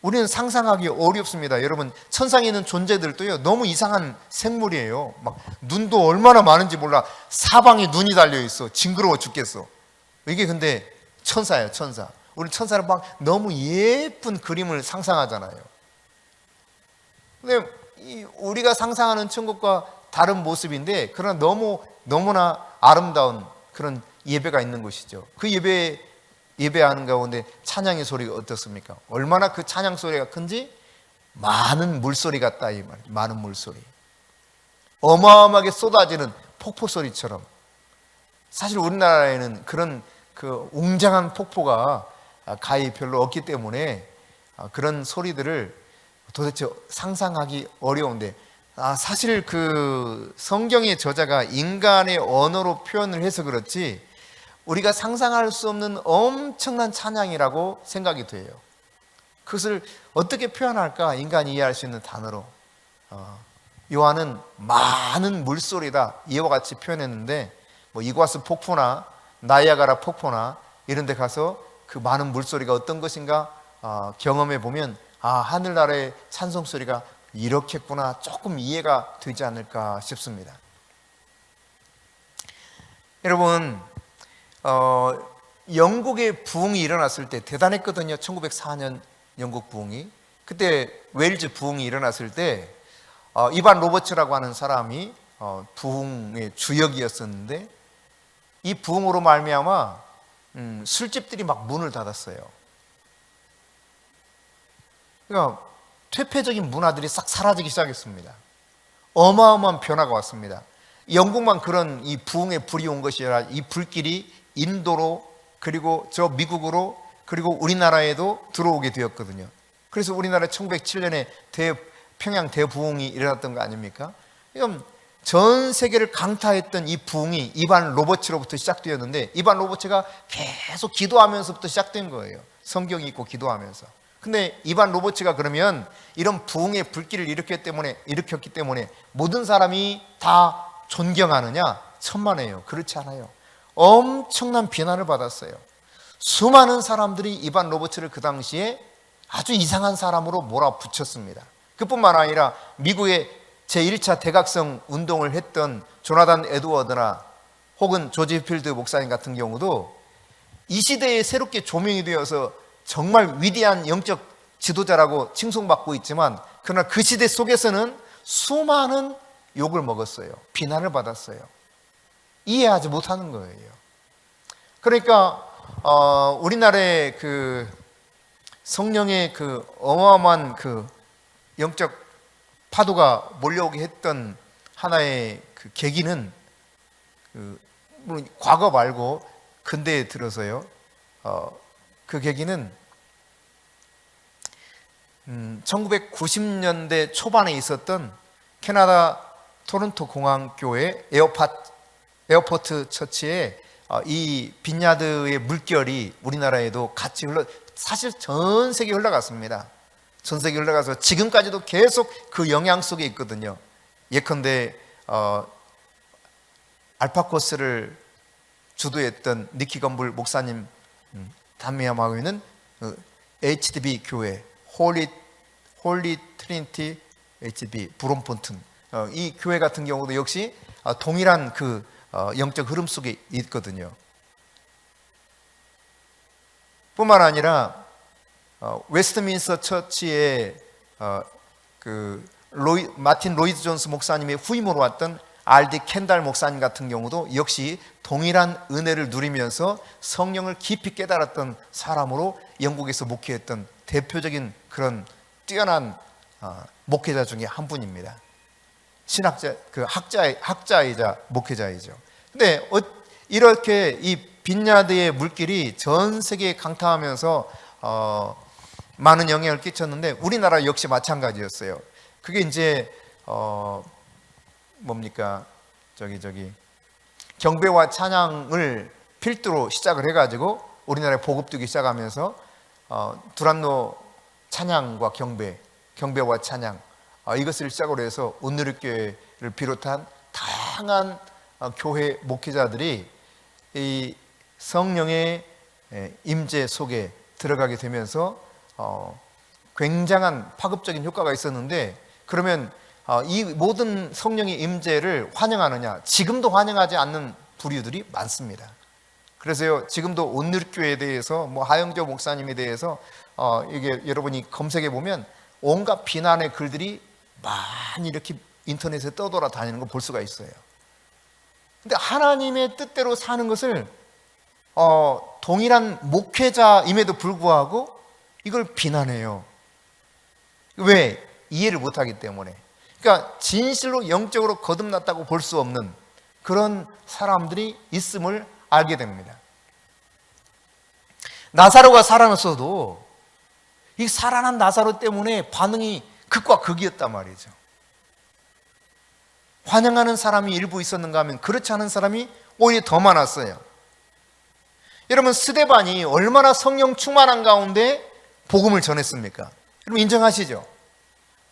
우리는 상상하기 어렵습니다. 여러분, 천상에 있는 존재들도요 너무 이상한 생물이에요. 막 눈도 얼마나 많은지 몰라. 사방에 눈이 달려 있어. 징그러워 죽겠어. 이게 근데 천사예요. 천사. 우리 천사는 막 너무 예쁜 그림을 상상하잖아요. 근데 우리가 상상하는 천국과 다른 모습인데, 그러나 너무나 아름다운 그런 예배가 있는 곳이죠. 그 예배하는 가운데 찬양의 소리가 어떻습니까? 얼마나 그 찬양 소리가 큰지 많은 물소리 같다 이 말이에요. 많은 물소리. 어마어마하게 쏟아지는 폭포 소리처럼. 사실 우리나라에는 그런 그 웅장한 폭포가 가히 별로 없기 때문에 그런 소리들을 도대체 상상하기 어려운데, 사실 그 성경의 저자가 인간의 언어로 표현을 해서 그렇지 우리가 상상할 수 없는 엄청난 찬양이라고 생각이 돼요. 그것을 어떻게 표현할까? 인간이 이해할 수 있는 단어로. 요한은 많은 물소리다 이와 같이 표현했는데, 뭐 이과스 폭포나 나이아가라 폭포나 이런 데 가서 그 많은 물소리가 어떤 것인가 경험해 보면 하늘나라의 찬송 소리가 이렇겠구나 조금 이해가 되지 않을까 싶습니다. 여러분, 영국의 부흥이 일어났을 때 대단했거든요. 1904년 영국 부흥이. 그때 웨일즈 부흥이 일어났을 때 이반 로버츠라고 하는 사람이 부흥의 주역이었었는데, 이 부흥으로 말미암아 술집들이 막 문을 닫았어요. 그러니까 퇴폐적인 문화들이 싹 사라지기 시작했습니다. 어마어마한 변화가 왔습니다. 영국만 그런 이 부흥의 불이 온 것이 아니라 이 불길이 인도로, 그리고 저 미국으로, 그리고 우리나라에도 들어오게 되었거든요. 그래서 우리나라 1907년에 평양 대부흥이 일어났던 거 아닙니까? 그럼 전 세계를 강타했던 이 부흥이 이반 로버츠로부터 시작되었는데, 이반 로버츠가 계속 기도하면서부터 시작된 거예요. 성경이 있고 기도하면서. 근데 이반 로버츠가 그러면 이런 부흥의 불길을 일으켰기 때문에 모든 사람이 다 존경하느냐? 천만에요. 그렇지 않아요. 엄청난 비난을 받았어요. 수많은 사람들이 이반 로버츠를 그 당시에 아주 이상한 사람으로 몰아붙였습니다. 그뿐만 아니라 미국의 제1차 대각성 운동을 했던 조나단 에드워드나 혹은 조지 필드 목사님 같은 경우도 이 시대에 새롭게 조명이 되어서 정말 위대한 영적 지도자라고 칭송받고 있지만, 그러나 그 시대 속에서는 수많은 욕을 먹었어요. 비난을 받았어요. 이해하지 못하는 거예요. 그러니까 우리나라의 그 성령의 그 어마어마한 그 영적 파도가 몰려오게 했던 하나의 그 계기는 물론 과거 말고 근대에 들어서요. 그 계기는 1990년대 초반에 있었던 캐나다 토론토 공항교회 에어포트 처치에 이 빈야드의 물결이 우리나라에도 같이 사실 전 세계에 흘러갔습니다. 전 세계에 흘러가서 지금까지도 계속 그 영향 속에 있거든요. 예컨대 알파코스를 주도했던 니키 건불 목사님 담임하고 있는 HDB 교회 홀리 트리니티 HDB 브롬폰튼, 이 교회 같은 경우도 역시 동일한 그 영적 흐름 속에 있거든요. 뿐만 아니라 웨스트민스터 처치의 그 마틴 로이드 존스 목사님의 후임으로 왔던 R.D. 켄달 목사님 같은 경우도 역시 동일한 은혜를 누리면서 성령을 깊이 깨달았던 사람으로 영국에서 목회했던 대표적인 그런 뛰어난 목회자 중에 한 분입니다. 신학자, 학자이자 목회자이죠. 근데 이렇게 이 빈야드의 물길이 전 세계에 강타하면서 많은 영향을 끼쳤는데 우리나라 역시 마찬가지였어요. 그게 이제 뭡니까? 경배와 찬양을 필두로 시작을 해가지고 우리나라에 보급되기 시작하면서 두란노 찬양과 경배와 찬양 이것을 시작으로 해서 온누리교회를 비롯한 다양한 교회 목회자들이 이 성령의 임재 속에 들어가게 되면서 굉장한 파급적인 효과가 있었는데, 그러면 이 모든 성령의 임재를 환영하느냐? 지금도 환영하지 않는 부류들이 많습니다. 그래서요, 지금도 온누리교회에 대해서 하영조 목사님에 대해서 이게 여러분이 검색해 보면 온갖 비난의 글들이 많이 이렇게 인터넷에 떠돌아 다니는 거 볼 수가 있어요. 근데 하나님의 뜻대로 사는 것을 동일한 목회자임에도 불구하고 이걸 비난해요. 왜? 이해를 못하기 때문에. 그러니까 진실로 영적으로 거듭났다고 볼 수 없는 그런 사람들이 있음을 알게 됩니다. 나사로가 살아났어도 이 살아난 나사로 때문에 반응이 극과 극이었단 말이죠. 환영하는 사람이 일부 있었는가 하면 그렇지 않은 사람이 오히려 더 많았어요. 여러분, 스데반이 얼마나 성령 충만한 가운데 복음을 전했습니까? 여러분 인정하시죠?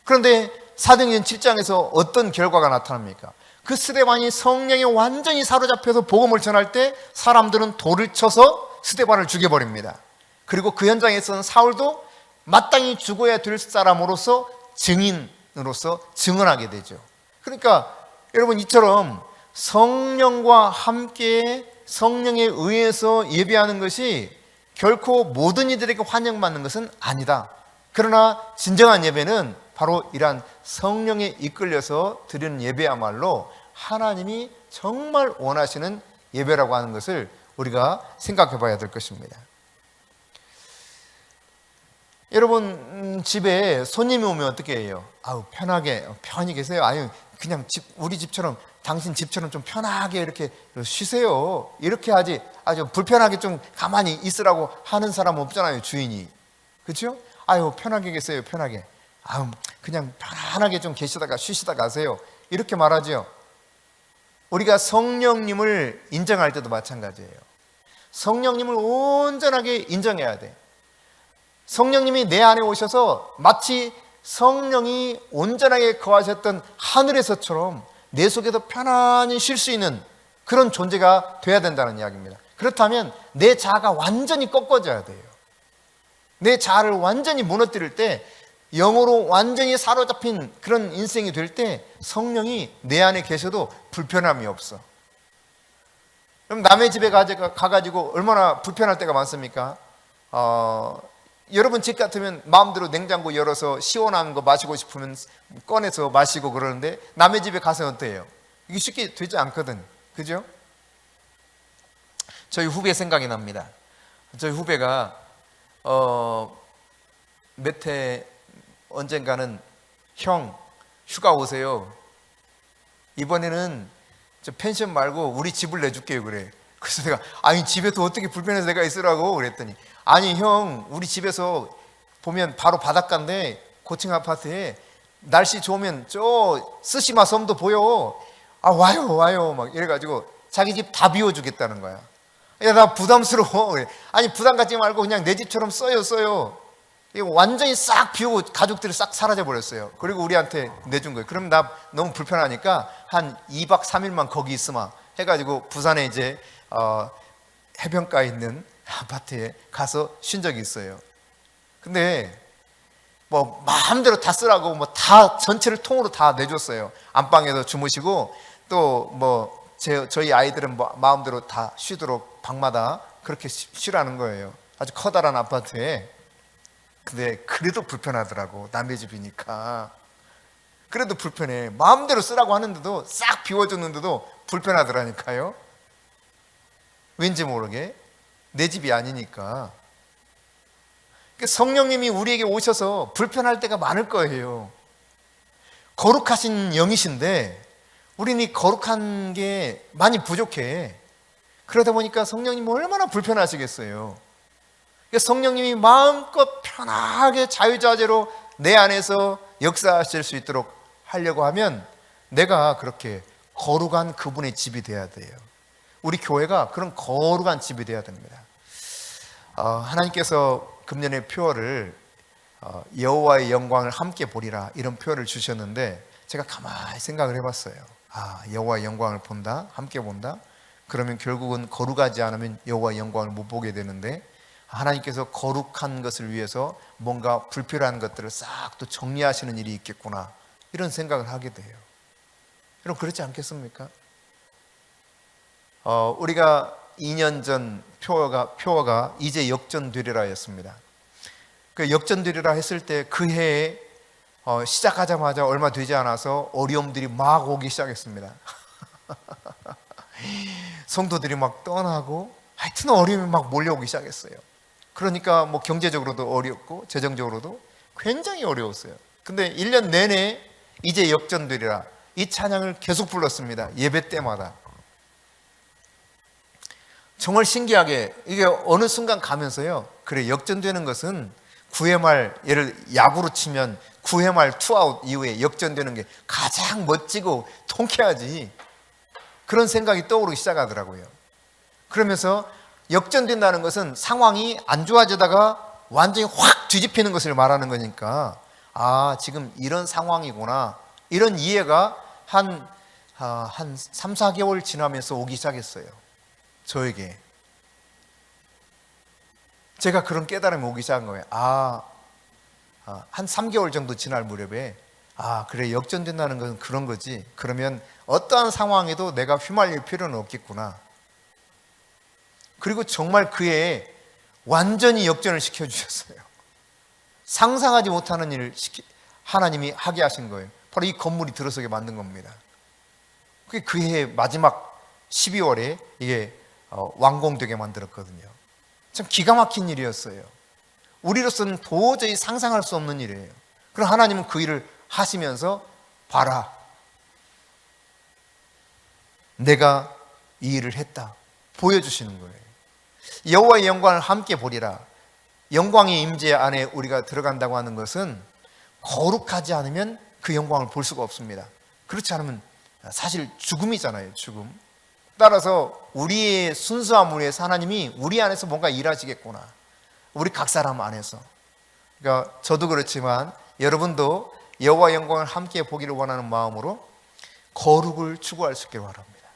그런데 사도행전 7장에서 어떤 결과가 나타납니까? 그 스데반이 성령에 완전히 사로잡혀서 복음을 전할 때 사람들은 돌을 쳐서 스데반을 죽여버립니다. 그리고 그 현장에서는 사울도 마땅히 죽어야 될 사람으로서 증인으로서 증언하게 되죠. 그러니까 여러분, 이처럼 성령과 함께 성령에 의해서 예배하는 것이 결코 모든 이들에게 환영받는 것은 아니다. 그러나 진정한 예배는 바로 이러한 성령에 이끌려서 드리는 예배야말로 하나님이 정말 원하시는 예배라고 하는 것을 우리가 생각해 봐야 될 것입니다. 여러분, 집에 손님이 오면 어떻게 해요? 편히 계세요. 그냥 우리 집처럼, 당신 집처럼 좀 편하게 이렇게 쉬세요. 이렇게 하지, 아주 불편하게 좀 가만히 있으라고 하는 사람 없잖아요, 주인이. 그렇죠? 편하게 계세요, 편하게. 그냥 편안하게 좀 계시다가 쉬시다 가세요. 이렇게 말하죠. 우리가 성령님을 인정할 때도 마찬가지예요. 성령님을 온전하게 인정해야 돼. 성령님이 내 안에 오셔서 마치 성령이 온전하게 거하셨던 하늘에서처럼 내 속에도 편안히 쉴 수 있는 그런 존재가 돼야 된다는 이야기입니다. 그렇다면 내 자아가 완전히 꺾어져야 돼요. 내 자아를 완전히 무너뜨릴 때, 영으로 완전히 사로잡힌 그런 인생이 될 때 성령이 내 안에 계셔도 불편함이 없어. 그럼 남의 집에 가가지고 얼마나 불편할 때가 많습니까? 여러분 집 같으면 마음대로 냉장고 열어서 시원한 거 마시고 싶으면 꺼내서 마시고 그러는데 남의 집에 가서 어때요? 이게 쉽게 되지 않거든. 그죠? 저희 후배 생각이 납니다. 저희 후배가 몇 해 언젠가는 형 휴가 오세요. 이번에는 저 펜션 말고 우리 집을 내줄게요 그래. 그래서 내가 집에도 어떻게 불편해서 내가 있으라고 그랬더니, 형 우리 집에서 보면 바로 바닷가인데 고층 아파트에 날씨 좋으면 저 스시마 섬도 보여. 와요 막 이래가지고 자기 집 다 비워주겠다는 거야. 야, 나 부담스러워. 그래. 부담 갖지 말고 그냥 내 집처럼 써요. 이거 완전히 싹 비우고 가족들이 싹 사라져 버렸어요. 그리고 우리한테 내준 거예요. 그럼 나 너무 불편하니까 한 2박 3일만 거기 있으마 해가지고 부산에 이제 해변가에 있는 아파트에 가서 쉰 적이 있어요. 근데 마음대로 다 쓰라고 다 전체를 통으로 다 내줬어요. 안방에서 주무시고 또 저희 아이들은 마음대로 다 쉬도록 방마다 그렇게 쉬라는 거예요. 아주 커다란 아파트에. 근데 그래도 불편하더라고, 남의 집이니까. 그래도 불편해. 마음대로 쓰라고 하는데도 싹 비워줬는데도 불편하더라니까요. 왠지 모르게 내 집이 아니니까. 성령님이 우리에게 오셔서 불편할 때가 많을 거예요. 거룩하신 영이신데 우리는 이 거룩한 게 많이 부족해. 그러다 보니까 성령님이 얼마나 불편하시겠어요. 성령님이 마음껏 편하게 자유자재로 내 안에서 역사하실 수 있도록 하려고 하면 내가 그렇게 거룩한 그분의 집이 돼야 돼요. 우리 교회가 그런 거룩한 집이 돼야 됩니다. 하나님께서 금년의 표어를 여호와의 영광을 함께 보리라, 이런 표어를 주셨는데 제가 가만히 생각을 해봤어요. 여호와의 영광을 본다, 함께 본다. 그러면 결국은 거룩하지 않으면 여호와의 영광을 못 보게 되는데, 하나님께서 거룩한 것을 위해서 뭔가 불필요한 것들을 싹 또 정리하시는 일이 있겠구나, 이런 생각을 하게 돼요. 여러분 그렇지 않겠습니까? 우리가 2년 전 표어가 이제 역전되리라였습니다. 그 역전되리라 했을 때 그 해에 시작하자마자 얼마 되지 않아서 어려움들이 막 오기 시작했습니다. 성도들이 막 떠나고 하여튼 어려움이 막 몰려오기 시작했어요. 그러니까 뭐 경제적으로도 어렵고 재정적으로도 굉장히 어려웠어요. 근데 1년 내내 이제 역전되리라, 이 찬양을 계속 불렀습니다. 예배 때마다. 정말 신기하게 이게 어느 순간 가면서요, 그래, 역전되는 것은 9회 말, 예를 야구로 치면 9회 말 투아웃 이후에 역전되는 게 가장 멋지고 통쾌하지, 그런 생각이 떠오르기 시작하더라고요. 그러면서 역전된다는 것은 상황이 안 좋아지다가 완전히 확 뒤집히는 것을 말하는 거니까, 지금 이런 상황이구나, 이런 이해가 한 3, 4개월 지나면서 오기 시작했어요. 저에게. 제가 그런 깨달음이 오기 시작한 거예요. 한 3개월 정도 지날 무렵에 그래, 역전된다는 것은 그런 거지. 그러면 어떠한 상황에도 내가 휘말릴 필요는 없겠구나. 그리고 정말 그 해에 완전히 역전을 시켜주셨어요. 상상하지 못하는 일을 하나님이 하게 하신 거예요. 바로 이 건물이 들어서게 만든 겁니다. 그게 그 해의 마지막 12월에 이게 완공되게 만들었거든요. 참 기가 막힌 일이었어요. 우리로서는 도저히 상상할 수 없는 일이에요. 그럼 하나님은 그 일을 하시면서 봐라, 내가 이 일을 했다 보여주시는 거예요. 여호와의 영광을 함께 보리라. 영광의 임재 안에 우리가 들어간다고 하는 것은 거룩하지 않으면 그 영광을 볼 수가 없습니다. 그렇지 않으면 사실 죽음이잖아요, 죽음. 따라서 우리의 순수함을 위해서 하나님이 우리 안에서 뭔가 일하시겠구나, 우리 각 사람 안에서. 그러니까 저도 그렇지만 여러분도 여호와의 영광을 함께 보기를 원하는 마음으로 거룩을 추구할 수 있기를 바랍니다.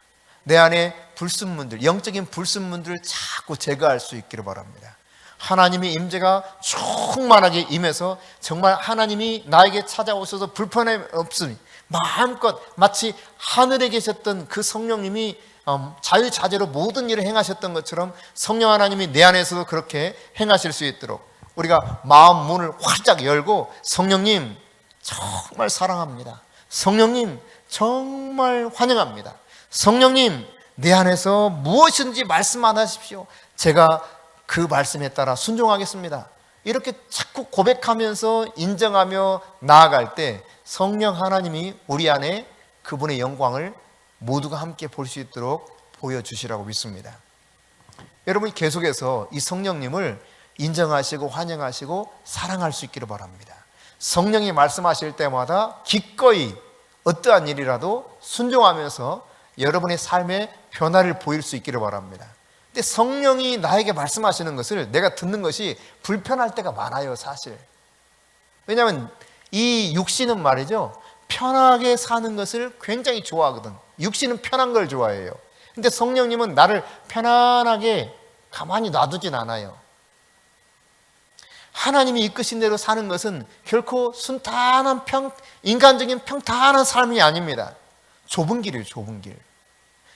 내 안에 불순물들, 영적인 불순물들을 자꾸 제거할 수 있기를 바랍니다. 하나님의 임재가 충만하게 임해서 정말 하나님이 나에게 찾아오셔서 불편함 없으니 마음껏 마치 하늘에 계셨던 그 성령님이 자유자재로 모든 일을 행하셨던 것처럼 성령 하나님이 내 안에서도 그렇게 행하실 수 있도록 우리가 마음 문을 활짝 열고, 성령님 정말 사랑합니다, 성령님 정말 환영합니다, 성령님 내 안에서 무엇인지 말씀만 하십시오, 제가 그 말씀에 따라 순종하겠습니다, 이렇게 자꾸 고백하면서 인정하며 나아갈 때 성령 하나님이 우리 안에 그분의 영광을 모두가 함께 볼 수 있도록 보여주시라고 믿습니다. 여러분이 계속해서 이 성령님을 인정하시고 환영하시고 사랑할 수 있기를 바랍니다. 성령이 말씀하실 때마다 기꺼이 어떠한 일이라도 순종하면서 여러분의 삶의 변화를 보일 수 있기를 바랍니다. 근데 성령이 나에게 말씀하시는 것을 내가 듣는 것이 불편할 때가 많아요, 사실. 왜냐하면 이 육신은 말이죠, 편하게 사는 것을 굉장히 좋아하거든. 육신은 편한 걸 좋아해요. 근데 성령님은 나를 편안하게 가만히 놔두진 않아요. 하나님이 이끄신 대로 사는 것은 결코 순탄한 인간적인 평탄한 삶이 아닙니다. 좁은 길이에요, 좁은 길.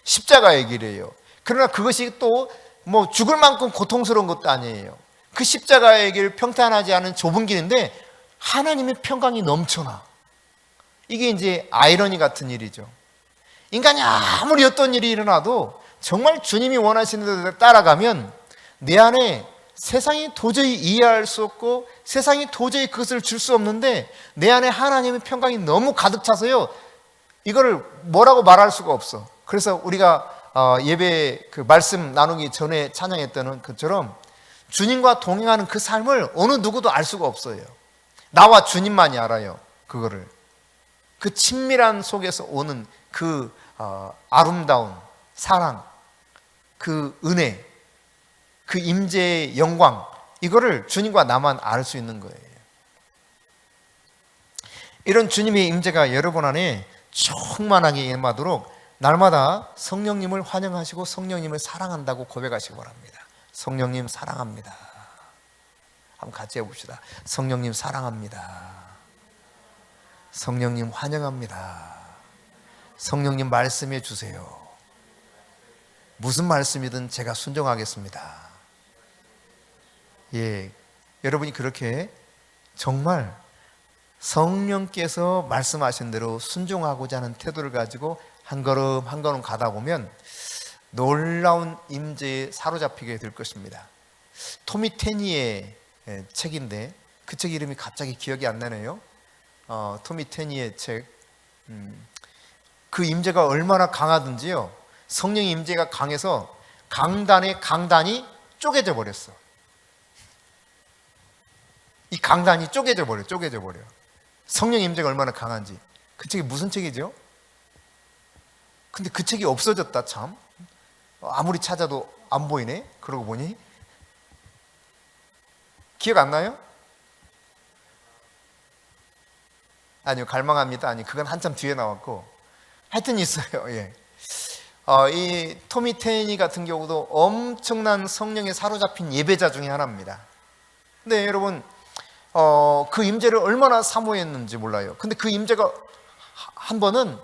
십자가의 길이에요. 그러나 그것이 또 뭐 죽을 만큼 고통스러운 것도 아니에요. 그 십자가의 길, 평탄하지 않은 좁은 길인데 하나님의 평강이 넘쳐나. 이게 이제 아이러니 같은 일이죠. 인간이 아무리 어떤 일이 일어나도 정말 주님이 원하시는 대로 따라가면 내 안에 세상이 도저히 이해할 수 없고 세상이 도저히 그것을 줄 수 없는데 내 안에 하나님의 평강이 너무 가득 차서요, 이거를 뭐라고 말할 수가 없어. 그래서 우리가 예배 그 말씀 나누기 전에 찬양했던 것처럼 주님과 동행하는 그 삶을 어느 누구도 알 수가 없어요. 나와 주님만이 알아요. 그거를. 그 친밀한 속에서 오는 그 아름다운 사랑, 그 은혜, 그 임재의 영광, 이거를 주님과 나만 알 수 있는 거예요. 이런 주님의 임재가 여러분 안에 충만하게 임하도록 날마다 성령님을 환영하시고 성령님을 사랑한다고 고백하시기 바랍니다. 성령님 사랑합니다. 한번 같이 해봅시다. 성령님 사랑합니다. 성령님 환영합니다. 성령님 말씀해 주세요. 무슨 말씀이든 제가 순종하겠습니다. 예, 여러분이 그렇게 정말 성령께서 말씀하신 대로 순종하고자 하는 태도를 가지고 한 걸음 한 걸음 가다 보면 놀라운 임재에 사로잡히게 될 것입니다. 토미 테니의 책인데 그 책 이름이 갑자기 기억이 안 나네요. 토미 테니의 책, 그 임재가 얼마나 강하든지요, 성령의 임재가 강해서 강단이 쪼개져 버렸어. 이 강단이 쪼개져 버려. 성령의 임재가 얼마나 강한지. 그 책이 무슨 책이죠? 근데 그 책이 없어졌다 참. 아무리 찾아도 안 보이네. 그러고 보니 기억 안 나요? 아니요, 갈망합니다. 아니, 그건 한참 뒤에 나왔고 하여튼 있어요. 예. 이 토미 테니 같은 경우도 엄청난 성령에 사로잡힌 예배자 중에 하나입니다. 근데 여러분, 그 임재를 얼마나 사모했는지 몰라요. 근데 그 임재가 한 번은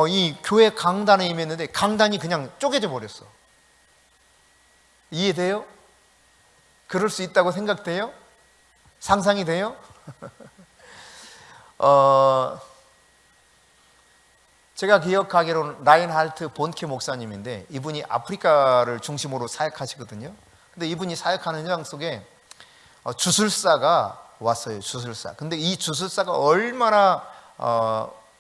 이 교회 강단에 임했는데 강단이 그냥 쪼개져 버렸어. 이해돼요? 그럴 수 있다고 생각돼요? 상상이 돼요? 제가 기억하기로는 라인할트 본케 목사님인데 이분이 아프리카를 중심으로 사역하시거든요. 근데 이분이 사역하는 현장 속에 주술사가 왔어요. 주술사. 근데 이 주술사가 얼마나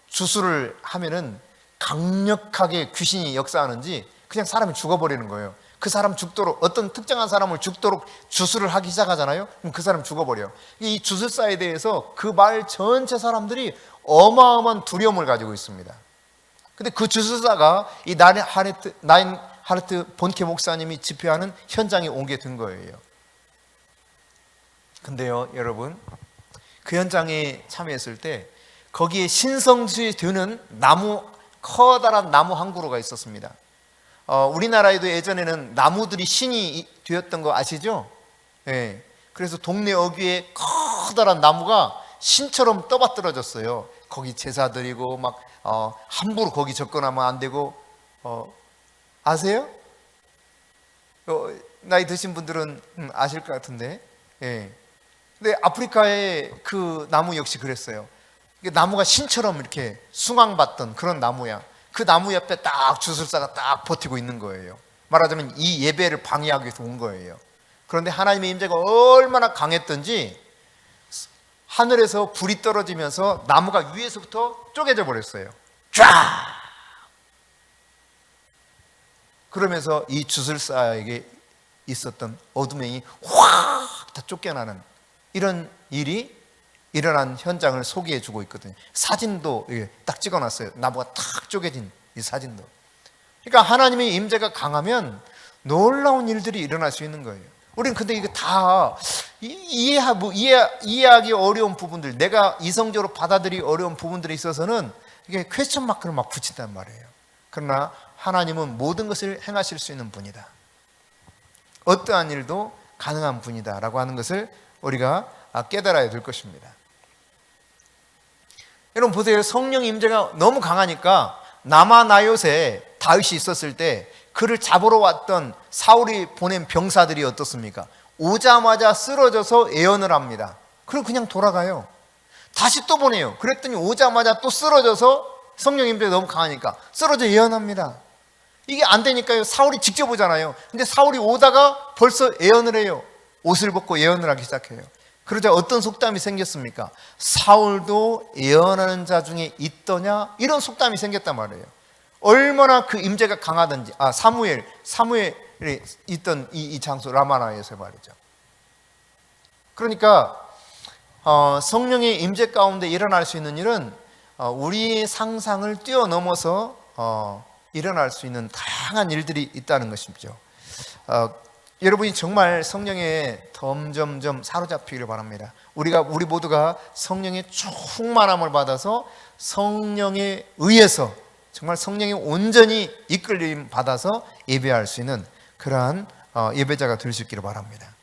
주술을 하면은 강력하게 귀신이 역사하는지 그냥 사람이 죽어버리는 거예요. 그 사람 죽도록, 어떤 특정한 사람을 죽도록 주술을 하기 시작하잖아요. 그럼 그 사람 죽어버려요. 이 주술사에 대해서 그 마을 전체 사람들이 어마어마한 두려움을 가지고 있습니다. 근데 그 주술사가 이 라인하르트 본케 목사님이 집회하는 현장에 오게 된 거예요. 근데요, 여러분, 그 현장에 참여했을 때 거기에 신성시 되는 커다란 나무 한 그루가 있었습니다. 우리나라에도 예전에는 나무들이 신이 되었던 거 아시죠? 예. 그래서 동네 어귀에 커다란 나무가 신처럼 떠받들어졌어요. 거기 제사 드리고 막 함부로 거기 접근하면 안 되고, 아세요? 나이 드신 분들은 아실 것 같은데. 예. 근데 아프리카의 그 나무 역시 그랬어요. 나무가 신처럼 이렇게 숭앙받던 그런 나무야. 그 나무 옆에 딱 주술사가 딱 버티고 있는 거예요. 말하자면 이 예배를 방해하기 위해서 온 거예요. 그런데 하나님의 임재가 얼마나 강했던지 하늘에서 불이 떨어지면서 나무가 위에서부터 쪼개져 버렸어요. 쫙! 그러면서 이 주술사에게 있었던 어둠이 확 다 쫓겨나는 이런 일이 일어난 현장을 소개해 주고 있거든요. 사진도 딱 찍어놨어요. 나무가 탁 쪼개진 이 사진도. 그러니까 하나님의 임재가 강하면 놀라운 일들이 일어날 수 있는 거예요. 우리는 근데 이거 다 이해하기 어려운 부분들, 내가 이성적으로 받아들이기 어려운 부분들이 있어서는 이게 퀘스천 마크를 막 붙인단 말이에요. 그러나 하나님은 모든 것을 행하실 수 있는 분이다. 어떠한 일도 가능한 분이다 라고 하는 것을 우리가 깨달아야 될 것입니다. 여러분 보세요. 성령 임재가 너무 강하니까 나마나요세 다윗이 있었을 때 그를 잡으러 왔던 사울이 보낸 병사들이 어떻습니까? 오자마자 쓰러져서 애언을 합니다. 그리고 그냥 돌아가요. 다시 또 보내요. 그랬더니 오자마자 또 쓰러져서 성령 임재가 너무 강하니까 쓰러져 예언합니다. 이게 안 되니까요. 사울이 직접 오잖아요. 근데 사울이 오다가 벌써 예언을 해요. 옷을 벗고 예언을 하기 시작해요. 그러자 어떤 속담이 생겼습니까? 사울도 예언하는 자 중에 있더냐? 이런 속담이 생겼단 말이에요. 얼마나 그 임재가 강하든지. 사무엘이 있던 이 장소 라마나에서 말이죠. 그러니까 성령의 임재 가운데 일어날 수 있는 일은 우리의 상상을 뛰어넘어서 일어날 수 있는 다양한 일들이 있다는 것이죠. 여러분이 정말 성령에 점점점 사로잡히기를 바랍니다. 우리 모두가 성령의 충만함을 받아서 성령에 의해서 정말 성령이 온전히 이끌림 받아서 예배할 수 있는 그러한 예배자가 될 수 있기를 바랍니다.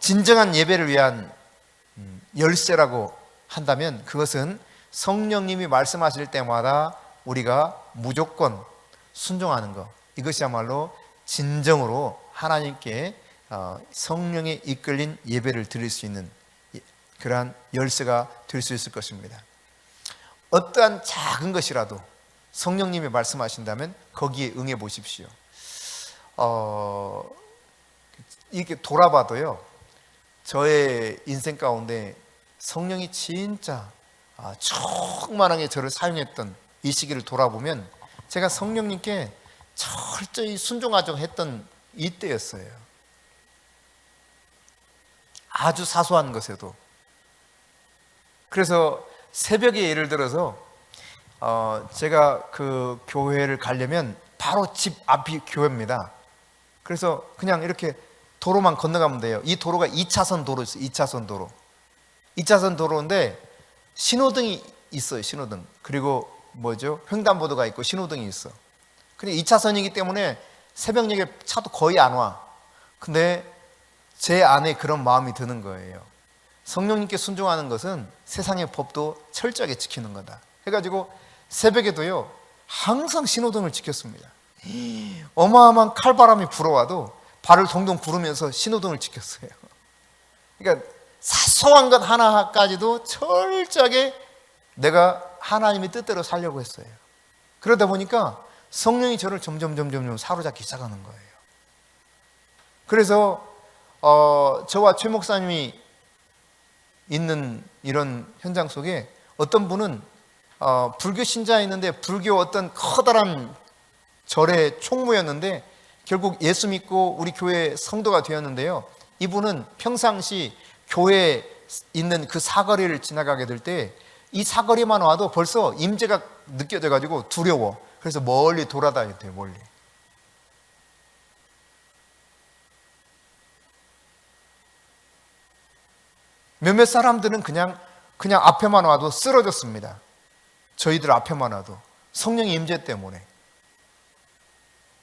진정한 예배를 위한 열쇠라고 한다면 그것은 성령님이 말씀하실 때마다 우리가 무조건 순종하는 것, 이것이야말로 진정으로 하나님께 성령에 이끌린 예배를 드릴 수 있는 그러한 열쇠가 될 수 있을 것입니다. 어떠한 작은 것이라도 성령님이 말씀하신다면 거기에 응해 보십시오. 이렇게 돌아봐도요, 저의 인생 가운데 성령이 진짜 충만하게 저를 사용했던 이 시기를 돌아보면 제가 성령님께 철저히 순종하자고 했던 이때였어요. 아주 사소한 것에도. 그래서 새벽에 예를 들어서 제가 그 교회를 가려면 바로 집 앞이 교회입니다. 그래서 그냥 이렇게 도로만 건너가면 돼요. 이 도로가 2차선 도로 있어요. 2차선 도로. 2차선 도로인데 신호등이 있어요. 신호등. 그리고 횡단보도가 있고 신호등이 있어. 근데 2차선이기 때문에 새벽녘에 차도 거의 안 와. 근데 제 안에 그런 마음이 드는 거예요. 성령님께 순종하는 것은 세상의 법도 철저하게 지키는 거다. 해가지고 새벽에도요, 항상 신호등을 지켰습니다. 어마어마한 칼바람이 불어와도 발을 동동 구르면서 신호등을 지켰어요. 그러니까 사소한 것 하나까지도 철저하게 내가 하나님의 뜻대로 살려고 했어요. 그러다 보니까 성령이 저를 점점 사로잡기 시작하는 거예요. 그래서 저와 최 목사님이 있는 이런 현장 속에 어떤 분은 불교 신자였는데 불교 어떤 커다란 절의 총무였는데 결국 예수 믿고 우리 교회 성도가 되었는데요. 이분은 평상시 교회에 있는 그 사거리를 지나가게 될 때 이 사거리만 와도 벌써 임재가 느껴져가지고 두려워. 그래서 멀리 돌아다녀야 돼요. 멀리. 몇몇 사람들은 그냥 앞에만 와도 쓰러졌습니다. 저희들 앞에만 와도 성령의 임재 때문에.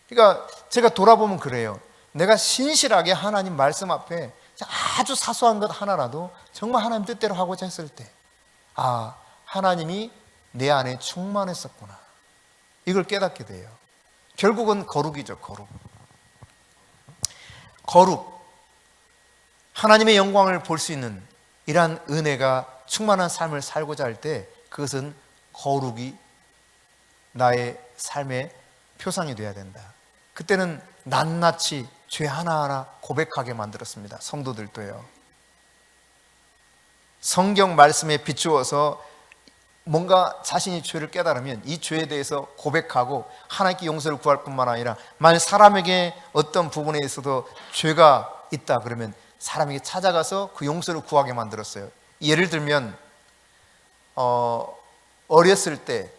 그러니까 제가 돌아보면 그래요. 내가 신실하게 하나님 말씀 앞에 아주 사소한 것 하나라도 정말 하나님 뜻대로 하고자 했을 때, 하나님이 내 안에 충만했었구나. 이걸 깨닫게 돼요. 결국은 거룩이죠. 거룩. 하나님의 영광을 볼 수 있는 이러한 은혜가 충만한 삶을 살고자 할 때 그것은 거룩이 나의 삶의 표상이 되어야 된다. 그때는 낱낱이 죄 하나하나 고백하게 만들었습니다. 성도들도요. 성경 말씀에 비추어서 뭔가 자신이 죄를 깨달으면 이 죄에 대해서 고백하고 하나님께 용서를 구할 뿐만 아니라 만약 사람에게 어떤 부분에 있어도 죄가 있다 그러면 사람에게 찾아가서 그 용서를 구하게 만들었어요. 예를 들면 어렸을 때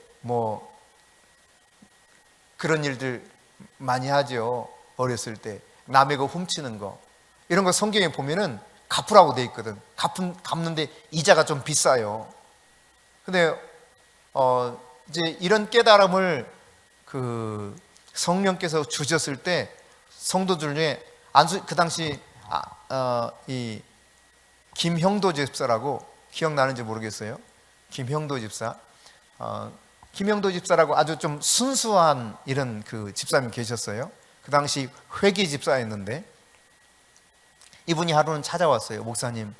그런 일들 많이 하죠. 어렸을 때 남의 거 훔치는 거 이런 거 성경에 보면은 갚으라고 돼 있거든. 갚는데 이자가 좀 비싸요. 근데 이제 이런 깨달음을 그 성령께서 주셨을 때 성도들 중에 그 당시 이 김형도 집사라고 기억나는지 모르겠어요. 김형도 집사. 김형도 집사라고 아주 좀 순수한 이런 그 집사님이 계셨어요. 그 당시 회계 집사였는데 이분이 하루는 찾아왔어요. 목사님,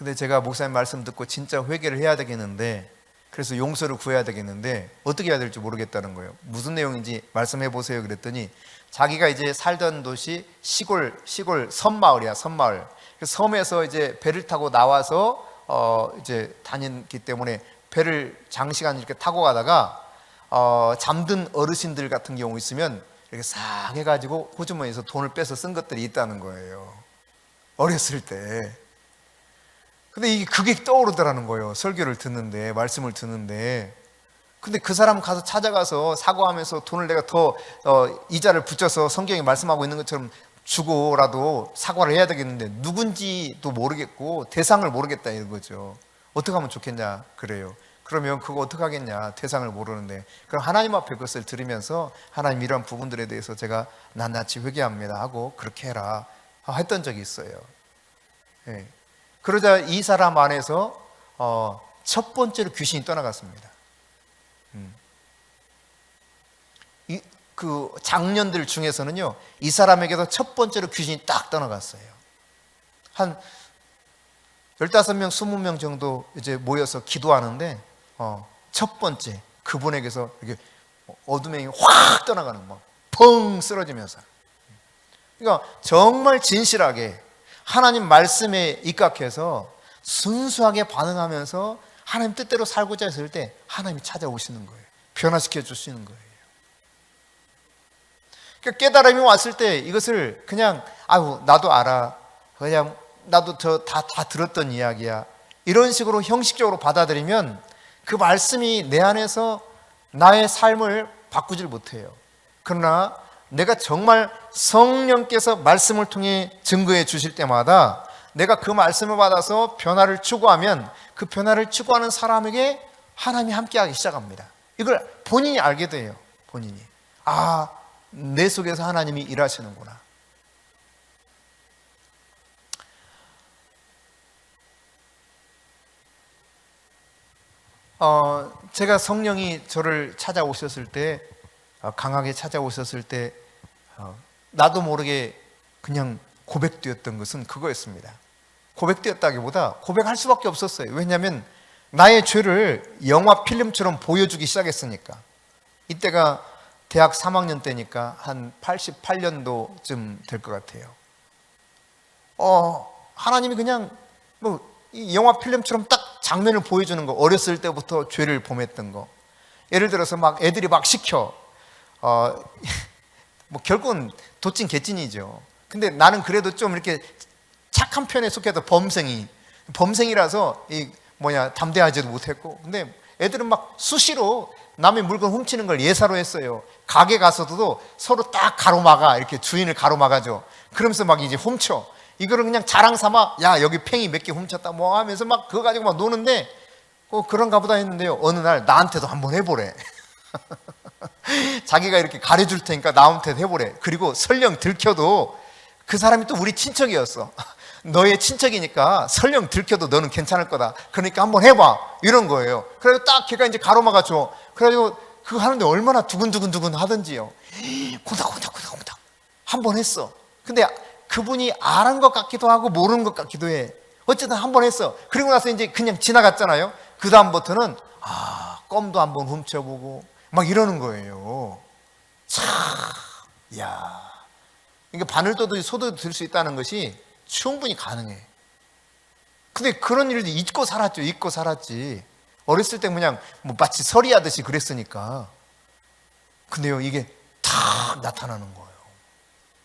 근데 제가 목사님 말씀 듣고 진짜 회개를 해야 되겠는데, 그래서 용서를 구해야 되겠는데 어떻게 해야 될지 모르겠다는 거예요. 무슨 내용인지 말씀해 보세요 그랬더니, 자기가 이제 살던 도시 시골 섬마을이야, 섬마을. 그 섬에서 이제 배를 타고 나와서 이제 다녔기 때문에 배를 장시간 이렇게 타고 가다가 잠든 어르신들 같은 경우 있으면 이렇게 싹 해가지고 호주머니에서 돈을 빼서 쓴 것들이 있다는 거예요, 어렸을 때. 근데 그게 떠오르더라는 거예요, 설교를 듣는데, 말씀을 듣는데. 근데 그 사람 가서 찾아가서 사과하면서 돈을 내가 더 이자를 붙여서 성경에 말씀하고 있는 것처럼 주고라도 사과를 해야 되겠는데, 누군지도 모르겠고 대상을 모르겠다 이거죠. 어떻게 하면 좋겠냐 그래요. 그러면 그거 어떻게 하겠냐, 대상을 모르는데. 그럼 하나님 앞에 그것을 들으면서, 하나님 이런 부분들에 대해서 제가 낱낱이 회개합니다 하고 그렇게 해라 했던 적이 있어요. 예. 그러자 이 사람 안에서 첫 번째로 귀신이 떠나갔습니다. 그 장년들 중에서는요, 이 사람에게도 첫 번째로 귀신이 딱 떠나갔어요. 한 15명, 20명 정도 이제 모여서 기도하는데, 첫 번째 그분에게서 이렇게 어둠이 확 떠나가는, 막 펑 쓰러지면서. 그러니까 정말 진실하게 하나님 말씀에 입각해서 순수하게 반응하면서 하나님 뜻대로 살고자 했을 때 하나님이 찾아오시는 거예요. 변화시켜 주시는 거예요. 그러니까 깨달음이 왔을 때 이것을 그냥 나도 알아, 그냥 나도 다 들었던 이야기야, 이런 식으로 형식적으로 받아들이면 그 말씀이 내 안에서 나의 삶을 바꾸질 못해요. 그러나 내가 정말 성령께서 말씀을 통해 증거해 주실 때마다 내가 그 말씀을 받아서 변화를 추구하면, 그 변화를 추구하는 사람에게 하나님이 함께하기 시작합니다. 이걸 본인이 알게 돼요. 본인이 내 속에서 하나님이 일하시는구나. 제가 성령이 저를 찾아오셨을 때, 강하게 찾아오셨을 때 나도 모르게 그냥 고백되었던 것은 그거였습니다. 고백되었다기보다 고백할 수밖에 없었어요. 왜냐하면 나의 죄를 영화 필름처럼 보여주기 시작했으니까. 이때가 대학 3학년 때니까 한 88년도쯤 될 것 같아요. 하나님이 그냥 이 영화 필름처럼 딱 장면을 보여주는 거, 어렸을 때부터 죄를 범했던 거. 예를 들어서 막 애들이 막 시켜, 결국은 도찐 개찐이죠. 근데 나는 그래도 좀 이렇게 착한 편에 속해서 범생이라서 담대하지도 못했고, 근데 애들은 막 수시로 남의 물건 훔치는 걸 예사로 했어요. 가게 가서도 서로 딱 가로막아, 이렇게 주인을 가로막아줘. 그러면서 막 이제 훔쳐. 이거를 그냥 자랑 삼아, 야 여기 팽이 몇 개 훔쳤다 뭐 하면서 막 그거 가지고 막 노는데, 그런가 보다 했는데요, 어느 날 나한테도 한번 해보래. 자기가 이렇게 가려줄 테니까 나한테도 해보래. 그리고 설령 들켜도, 그 사람이 또 우리 친척이었어. 너의 친척이니까 설령 들켜도 너는 괜찮을 거다, 그러니까 한번 해봐, 이런 거예요. 그래서 딱 걔가 이제 가로막아 줘. 그래가지고 그거 하는데 얼마나 두근두근 하던지요. 콩닥콩닥 한번 했어. 근데 그분이 아는 것 같기도 하고 모르는 것 같기도 해. 어쨌든 한번 했어. 그리고 나서 이제 그냥 지나갔잖아요. 그 다음부터는 껌도 한번 훔쳐보고 막 이러는 거예요. 참, 야, 그러니까 바늘도도 소도 들 수 있다는 것이 충분히 가능해. 근데 그런 일도 잊고 살았지. 어렸을 때 그냥 마치 서리하듯이 그랬으니까. 근데요, 이게 탁 나타나는 거예요.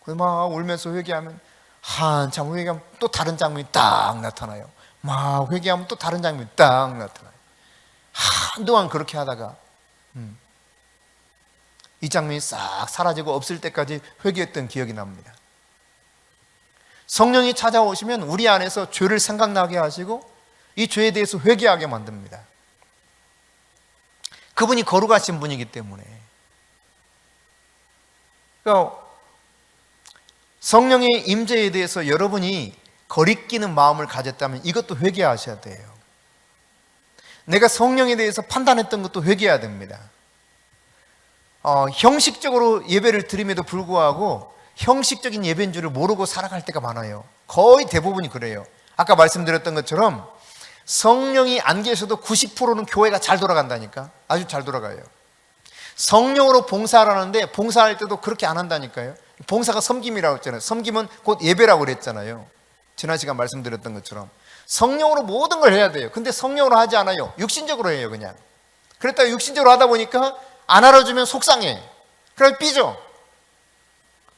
그래서 막 울면서 회개하면, 한참 회개하면 또 다른 장면이 딱 나타나요. 막 회개하면 또 다른 장면이 딱 나타나요. 한동안 그렇게 하다가 이 장면이 싹 사라지고 없을 때까지 회개했던 기억이 납니다. 성령이 찾아오시면 우리 안에서 죄를 생각나게 하시고 이 죄에 대해서 회개하게 만듭니다. 그분이 거룩하신 분이기 때문에. 그러니까 성령의 임재에 대해서 여러분이 거리끼는 마음을 가졌다면 이것도 회개하셔야 돼요. 내가 성령에 대해서 판단했던 것도 회개해야 됩니다. 형식적으로 예배를 드림에도 불구하고 형식적인 예배인 줄을 모르고 살아갈 때가 많아요. 거의 대부분이 그래요. 아까 말씀드렸던 것처럼 성령이 안 계셔도 90%는 교회가 잘 돌아간다니까. 아주 잘 돌아가요. 성령으로 봉사를 하는데 봉사할 때도 그렇게 안 한다니까요. 봉사가 섬김이라고 했잖아요. 섬김은 곧 예배라고 그랬잖아요. 지난 시간 말씀드렸던 것처럼 성령으로 모든 걸 해야 돼요. 근데 성령으로 하지 않아요. 육신적으로 해요. 그냥. 그랬다가 육신적으로 하다 보니까 안 알아주면 속상해. 그래서 삐져.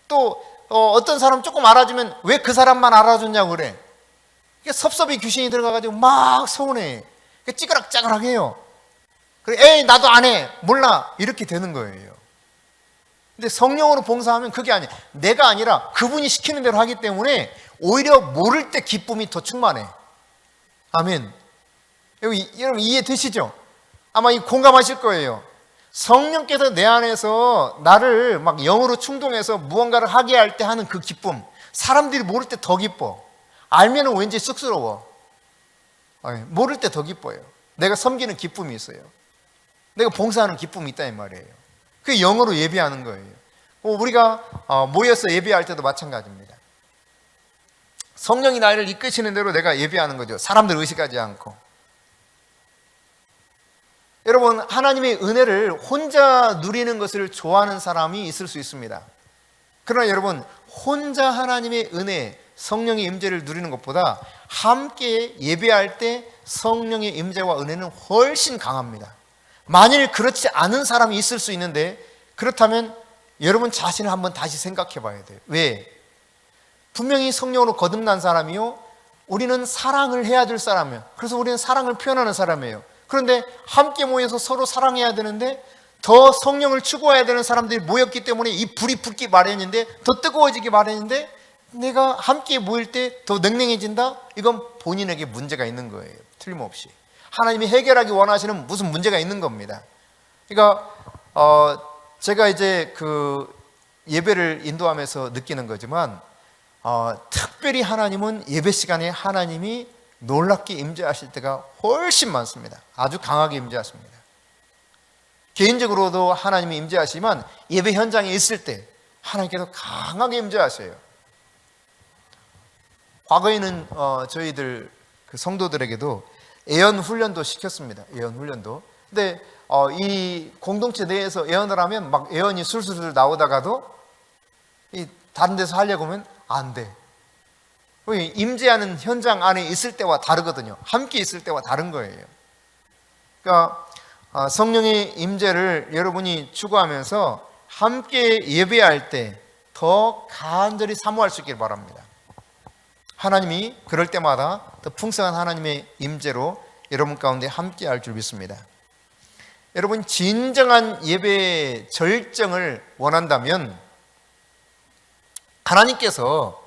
또 어떤 사람 조금 알아주면 왜 그 사람만 알아줬냐고 그래. 섭섭이 귀신이 들어가가지고 막 서운해. 찌그락짜그락 해요. 그래, 에이 나도 안 해. 몰라. 이렇게 되는 거예요. 근데 성령으로 봉사하면 그게 아니야. 내가 아니라 그분이 시키는 대로 하기 때문에 오히려 모를 때 기쁨이 더 충만해. 아멘. 여러분 이해되시죠? 아마 공감하실 거예요. 성령께서 내 안에서 나를 막 영으로 충동해서 무언가를 하게 할 때 하는 그 기쁨, 사람들이 모를 때 더 기뻐. 알면은 왠지 쑥스러워. 모를 때 더 기뻐요. 내가 섬기는 기쁨이 있어요. 내가 봉사하는 기쁨이 있다 이 말이에요. 그게 영으로 예배하는 거예요. 우리가 모여서 예배할 때도 마찬가지입니다. 성령이 나를 이끄시는 대로 내가 예배하는 거죠. 사람들 의식하지 않고. 여러분, 하나님의 은혜를 혼자 누리는 것을 좋아하는 사람이 있을 수 있습니다. 그러나 여러분, 혼자 하나님의 은혜, 성령의 임재를 누리는 것보다 함께 예배할 때 성령의 임재와 은혜는 훨씬 강합니다. 만일 그렇지 않은 사람이 있을 수 있는데, 그렇다면 여러분 자신을 한번 다시 생각해 봐야 돼요. 왜? 분명히 성령으로 거듭난 사람이요, 우리는 사랑을 해야 될 사람이에요. 그래서 우리는 사랑을 표현하는 사람이에요. 그런데 함께 모여서 서로 사랑해야 되는데 더 성령을 추구해야 되는 사람들이 모였기 때문에 이 불이 붙기 마련인데, 더 뜨거워지기 마련인데, 내가 함께 모일 때 더 냉랭해진다? 이건 본인에게 문제가 있는 거예요. 틀림없이 하나님이 해결하기 원하시는 무슨 문제가 있는 겁니다. 그러니까 제가 이제 그 예배를 인도하면서 느끼는 거지만, 특별히 하나님은 예배 시간에 하나님이 놀랍게 임재하실 때가 훨씬 많습니다. 아주 강하게 임재하십니다. 개인적으로도 하나님이 임재하시지만 예배 현장에 있을 때 하나님께서 강하게 임재하셔요. 과거에는 저희들 그 성도들에게도 예언 훈련도 시켰습니다. 예언 훈련도. 근데 이 공동체 내에서 예언을 하면 막 예언이 술술 나오다가도 이 다른 데서 하려고 하면 안 돼. 임재하는 현장 안에 있을 때와 다르거든요. 함께 있을 때와 다른 거예요. 그러니까 성령의 임재를 여러분이 추구하면서 함께 예배할 때 더 간절히 사모할 수 있길 바랍니다. 하나님이 그럴 때마다 더 풍성한 하나님의 임재로 여러분 가운데 함께 할 줄 믿습니다. 여러분, 진정한 예배의 절정을 원한다면 하나님께서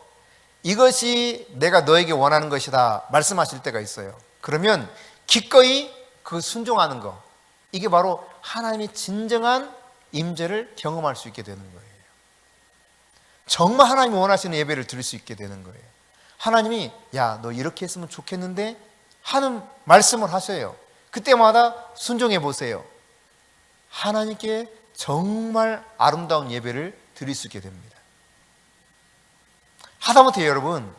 이것이 내가 너에게 원하는 것이다 말씀하실 때가 있어요. 그러면 기꺼이 그 순종하는 거, 이게 바로 하나님의 진정한 임재를 경험할 수 있게 되는 거예요. 정말 하나님이 원하시는 예배를 드릴 수 있게 되는 거예요. 하나님이 야, 너 이렇게 했으면 좋겠는데 하는 말씀을 하셔요. 그때마다 순종해 보세요. 하나님께 정말 아름다운 예배를 드릴 수 있게 됩니다. 하다못해 여러분,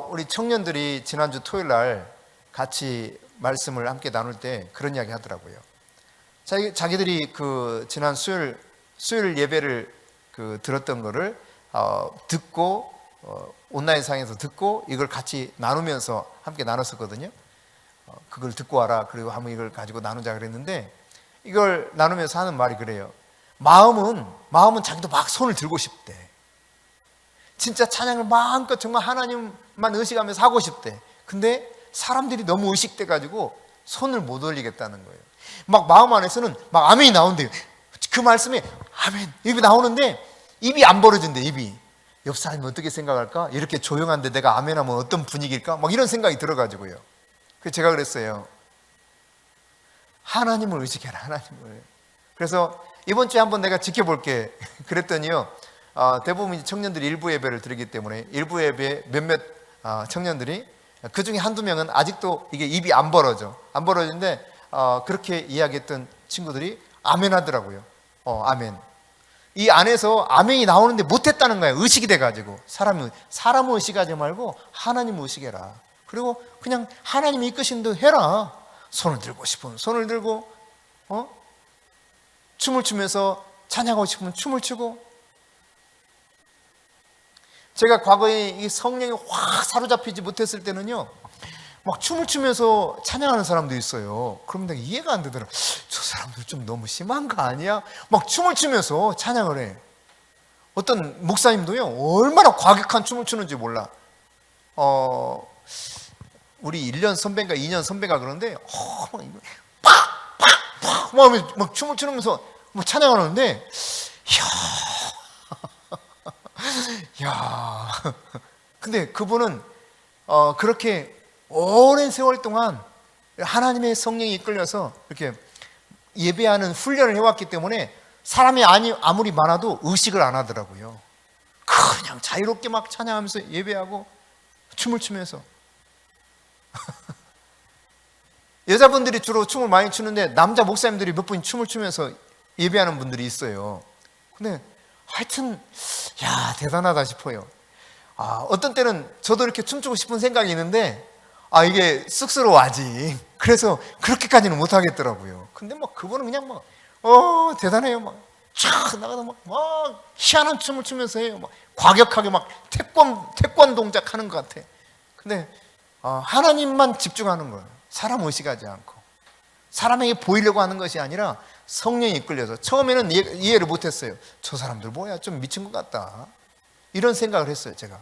우리 청년들이 지난주 토요일 날 같이 말씀을 함께 나눌 때 그런 이야기 하더라고요. 자기들이 그 지난 수요일 예배를 들었던 거를 듣고 온라인상에서 듣고 이걸 같이 나누면서 함께 나눴었거든요. 그걸 듣고 와라. 그리고 한번 이걸 가지고 나누자 그랬는데, 이걸 나누면서 하는 말이 그래요. 마음은 자기도 막 손을 들고 싶대. 진짜 찬양을 마음껏 정말 하나님만 의식하면서 하고 싶대. 근데 사람들이 너무 의식돼 가지고 손을 못 올리겠다는 거예요. 막 마음 안에서는 막 아멘이 나온대요. 그 말씀에 아멘 입이 나오는데 입이 안 벌어진대. 입이. 옆 사람이 어떻게 생각할까? 이렇게 조용한데 내가 아멘하면 어떤 분위기일까? 막 이런 생각이 들어가지고요. 그래서 제가 그랬어요. 하나님을 의식해라. 하나님을. 그래서 이번 주에 한번 내가 지켜볼게. 그랬더니요, 대부분 청년들이 일부 예배를 드리기 때문에 일부 예배 몇몇 청년들이, 그 중에 한두 명은 아직도 이게 입이 안 벌어지는데 그렇게 이야기했던 친구들이 아멘 하더라고요. 아멘. 이 안에서 아멘이 나오는데 못했다는 거예요. 의식이 돼가지고. 사람을 의식하지 말고 하나님을 의식해라. 그리고 그냥 하나님이 이끄신 대로 해라. 손을 들고 싶으면 손을 들고, 춤을 추면서 찬양하고 싶으면 춤을 추고. 제가 과거에 이 성령이 확 사로잡히지 못했을 때는요, 막 춤을 추면서 찬양하는 사람도 있어요. 그럼 내가 이해가 안 되더라. 저 사람들 좀 너무 심한 거 아니야? 막 춤을 추면서 찬양을 해. 어떤 목사님도요, 얼마나 과격한 춤을 추는지 몰라. 우리 1년 선배인가 2년 선배가 그런데 막 춤을 추면서 막 찬양하는데, 야, 근데 그분은 그렇게 오랜 세월 동안 하나님의 성령이 이끌려서 이렇게 예배하는 훈련을 해왔기 때문에 사람이 아무리 많아도 의식을 안 하더라고요. 그냥 자유롭게 막 찬양하면서 예배하고 춤을 추면서. 여자분들이 주로 춤을 많이 추는데 남자 목사님들이 몇 분이 춤을 추면서 예배하는 분들이 있어요. 근데 하여튼 대단하다 싶어요. 어떤 때는 저도 이렇게 춤추고 싶은 생각이 있는데 이게 쑥스러워 아직. 그래서 그렇게까지는 못 하겠더라고요. 근데 막 그분은 그냥 대단해요. 막 쫙 나가서 막 희한한 춤을 추면서 해요. 막 과격하게 막 태권 동작 하는 것 같아. 근데 하나님만 집중하는 거예요. 사람 의식하지 않고. 사람에게 보이려고 하는 것이 아니라 성령이 이끌려서. 처음에는 이해를 못했어요. 저 사람들 뭐야, 좀 미친 것 같다, 이런 생각을 했어요, 제가.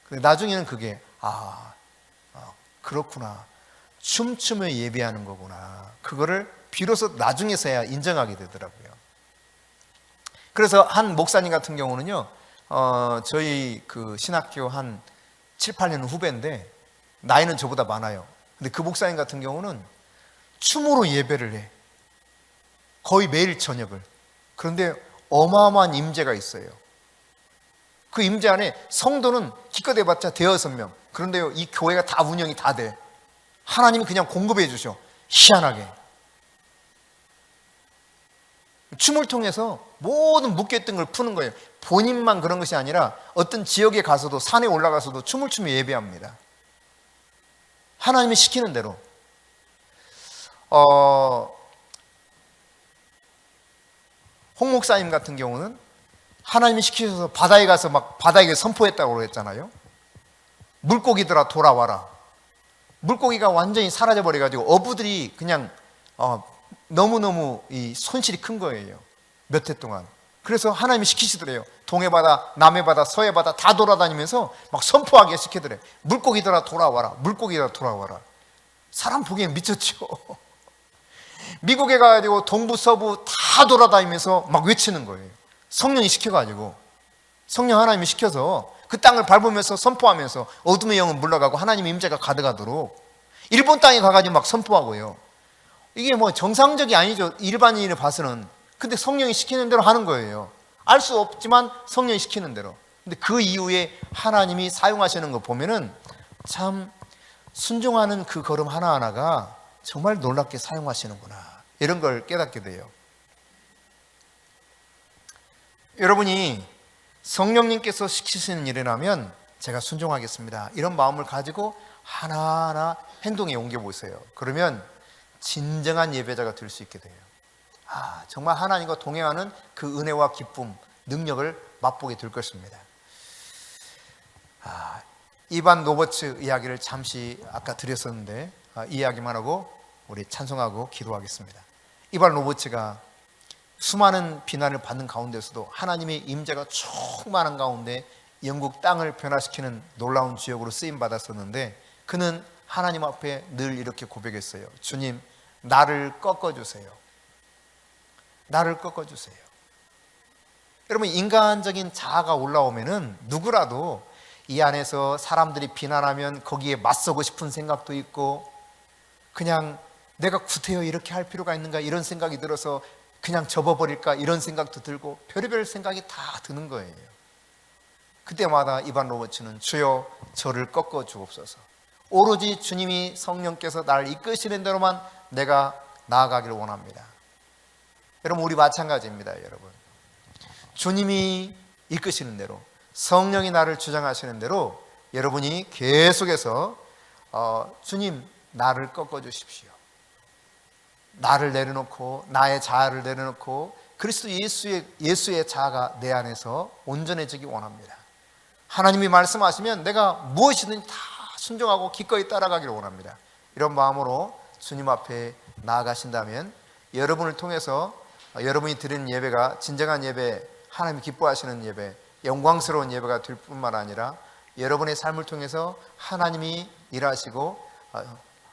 근데 나중에는 그게 그렇구나, 춤추며 예배하는 거구나, 그거를 비로소 나중에서야 인정하게 되더라고요. 그래서 한 목사님 같은 경우는요, 저희 그 신학교 한 7, 8년 후배인데 나이는 저보다 많아요. 근데 그 목사님 같은 경우는 춤으로 예배를 해. 거의 매일 저녁을. 그런데 어마어마한 임재가 있어요. 그 임재 안에 성도는 기껏 해봤자 6명. 그런데요, 이 교회가 다 운영이 다 돼. 하나님이 그냥 공급해 주셔. 희한하게. 춤을 통해서 모든 묶여있던 걸 푸는 거예요. 본인만 그런 것이 아니라 어떤 지역에 가서도, 산에 올라가서도 춤을 추며 예배합니다. 하나님이 시키는 대로. 홍 목사님 같은 경우는 하나님이 시키셔서 바다에 가서 막 바다에게 선포했다고 그랬잖아요. 물고기들아 돌아와라. 물고기가 완전히 사라져버려가지고 어부들이 그냥 너무너무 이 손실이 큰 거예요. 몇 해 동안. 그래서 하나님이 시키시더래요. 동해바다, 남해바다, 서해바다 다 돌아다니면서 막 선포하게 시키더래. 물고기들아 돌아와라. 물고기들아 돌아와라. 사람 보기엔 미쳤죠. 미국에 가가지고 동부, 서부 다 돌아다니면서 막 외치는 거예요. 성령이 시켜가지고. 성령 하나님이 시켜서 그 땅을 밟으면서 선포하면서 어둠의 영은 물러가고 하나님의 임재가 가득하도록. 일본 땅에 가가지고 막 선포하고요. 이게 뭐 정상적이 아니죠, 일반인이 봐서는. 근데 성령이 시키는 대로 하는 거예요. 알 수 없지만 성령이 시키는 대로. 근데 그 이후에 하나님이 사용하시는 거 보면은 참 순종하는 그 걸음 하나하나가 정말 놀랍게 사용하시는구나, 이런 걸 깨닫게 돼요. 여러분이 성령님께서 시키시는 일이라면 제가 순종하겠습니다, 이런 마음을 가지고 하나하나 행동에 옮겨보세요. 그러면 진정한 예배자가 될 수 있게 돼요. 정말 하나님과 동행하는 그 은혜와 기쁨, 능력을 맛보게 될 것입니다. 이반 로버츠 이야기를 잠시 아까 드렸었는데 이 이야기만 하고 우리 찬송하고 기도하겠습니다. 이반 로버츠가 수많은 비난을 받는 가운데서도 하나님의 임재가 충만한 가운데 영국 땅을 변화시키는 놀라운 주역으로 쓰임받았었는데, 그는 하나님 앞에 늘 이렇게 고백했어요. 주님, 나를 꺾어주세요. 나를 꺾어주세요. 여러분, 인간적인 자아가 올라오면은 누구라도 이 안에서 사람들이 비난하면 거기에 맞서고 싶은 생각도 있고, 그냥 내가 구태여 이렇게 할 필요가 있는가 이런 생각이 들어서 그냥 접어버릴까 이런 생각도 들고, 별의별 생각이 다 드는 거예요. 그때마다 이반 로버츠는 주여 저를 꺾어 주옵소서, 오로지 주님이 성령께서 나를 이끄시는 대로만 내가 나아가기를 원합니다. 여러분, 우리 마찬가지입니다. 여러분, 주님이 이끄시는 대로, 성령이 나를 주장하시는 대로 여러분이 계속해서 주님 나를 꺾어 주십시오. 나를 내려놓고 나의 자아를 내려놓고 그리스도 예수의 자아가 내 안에서 온전해지기 원합니다. 하나님이 말씀하시면 내가 무엇이든지 다 순종하고 기꺼이 따라가기를 원합니다. 이런 마음으로 주님 앞에 나아가신다면 여러분을 통해서 여러분이 드리는 예배가 진정한 예배, 하나님이 기뻐하시는 예배, 영광스러운 예배가 될 뿐만 아니라 여러분의 삶을 통해서 하나님이 일하시고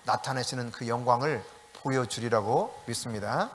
나타내시는 그 영광을 보여주리라고 믿습니다.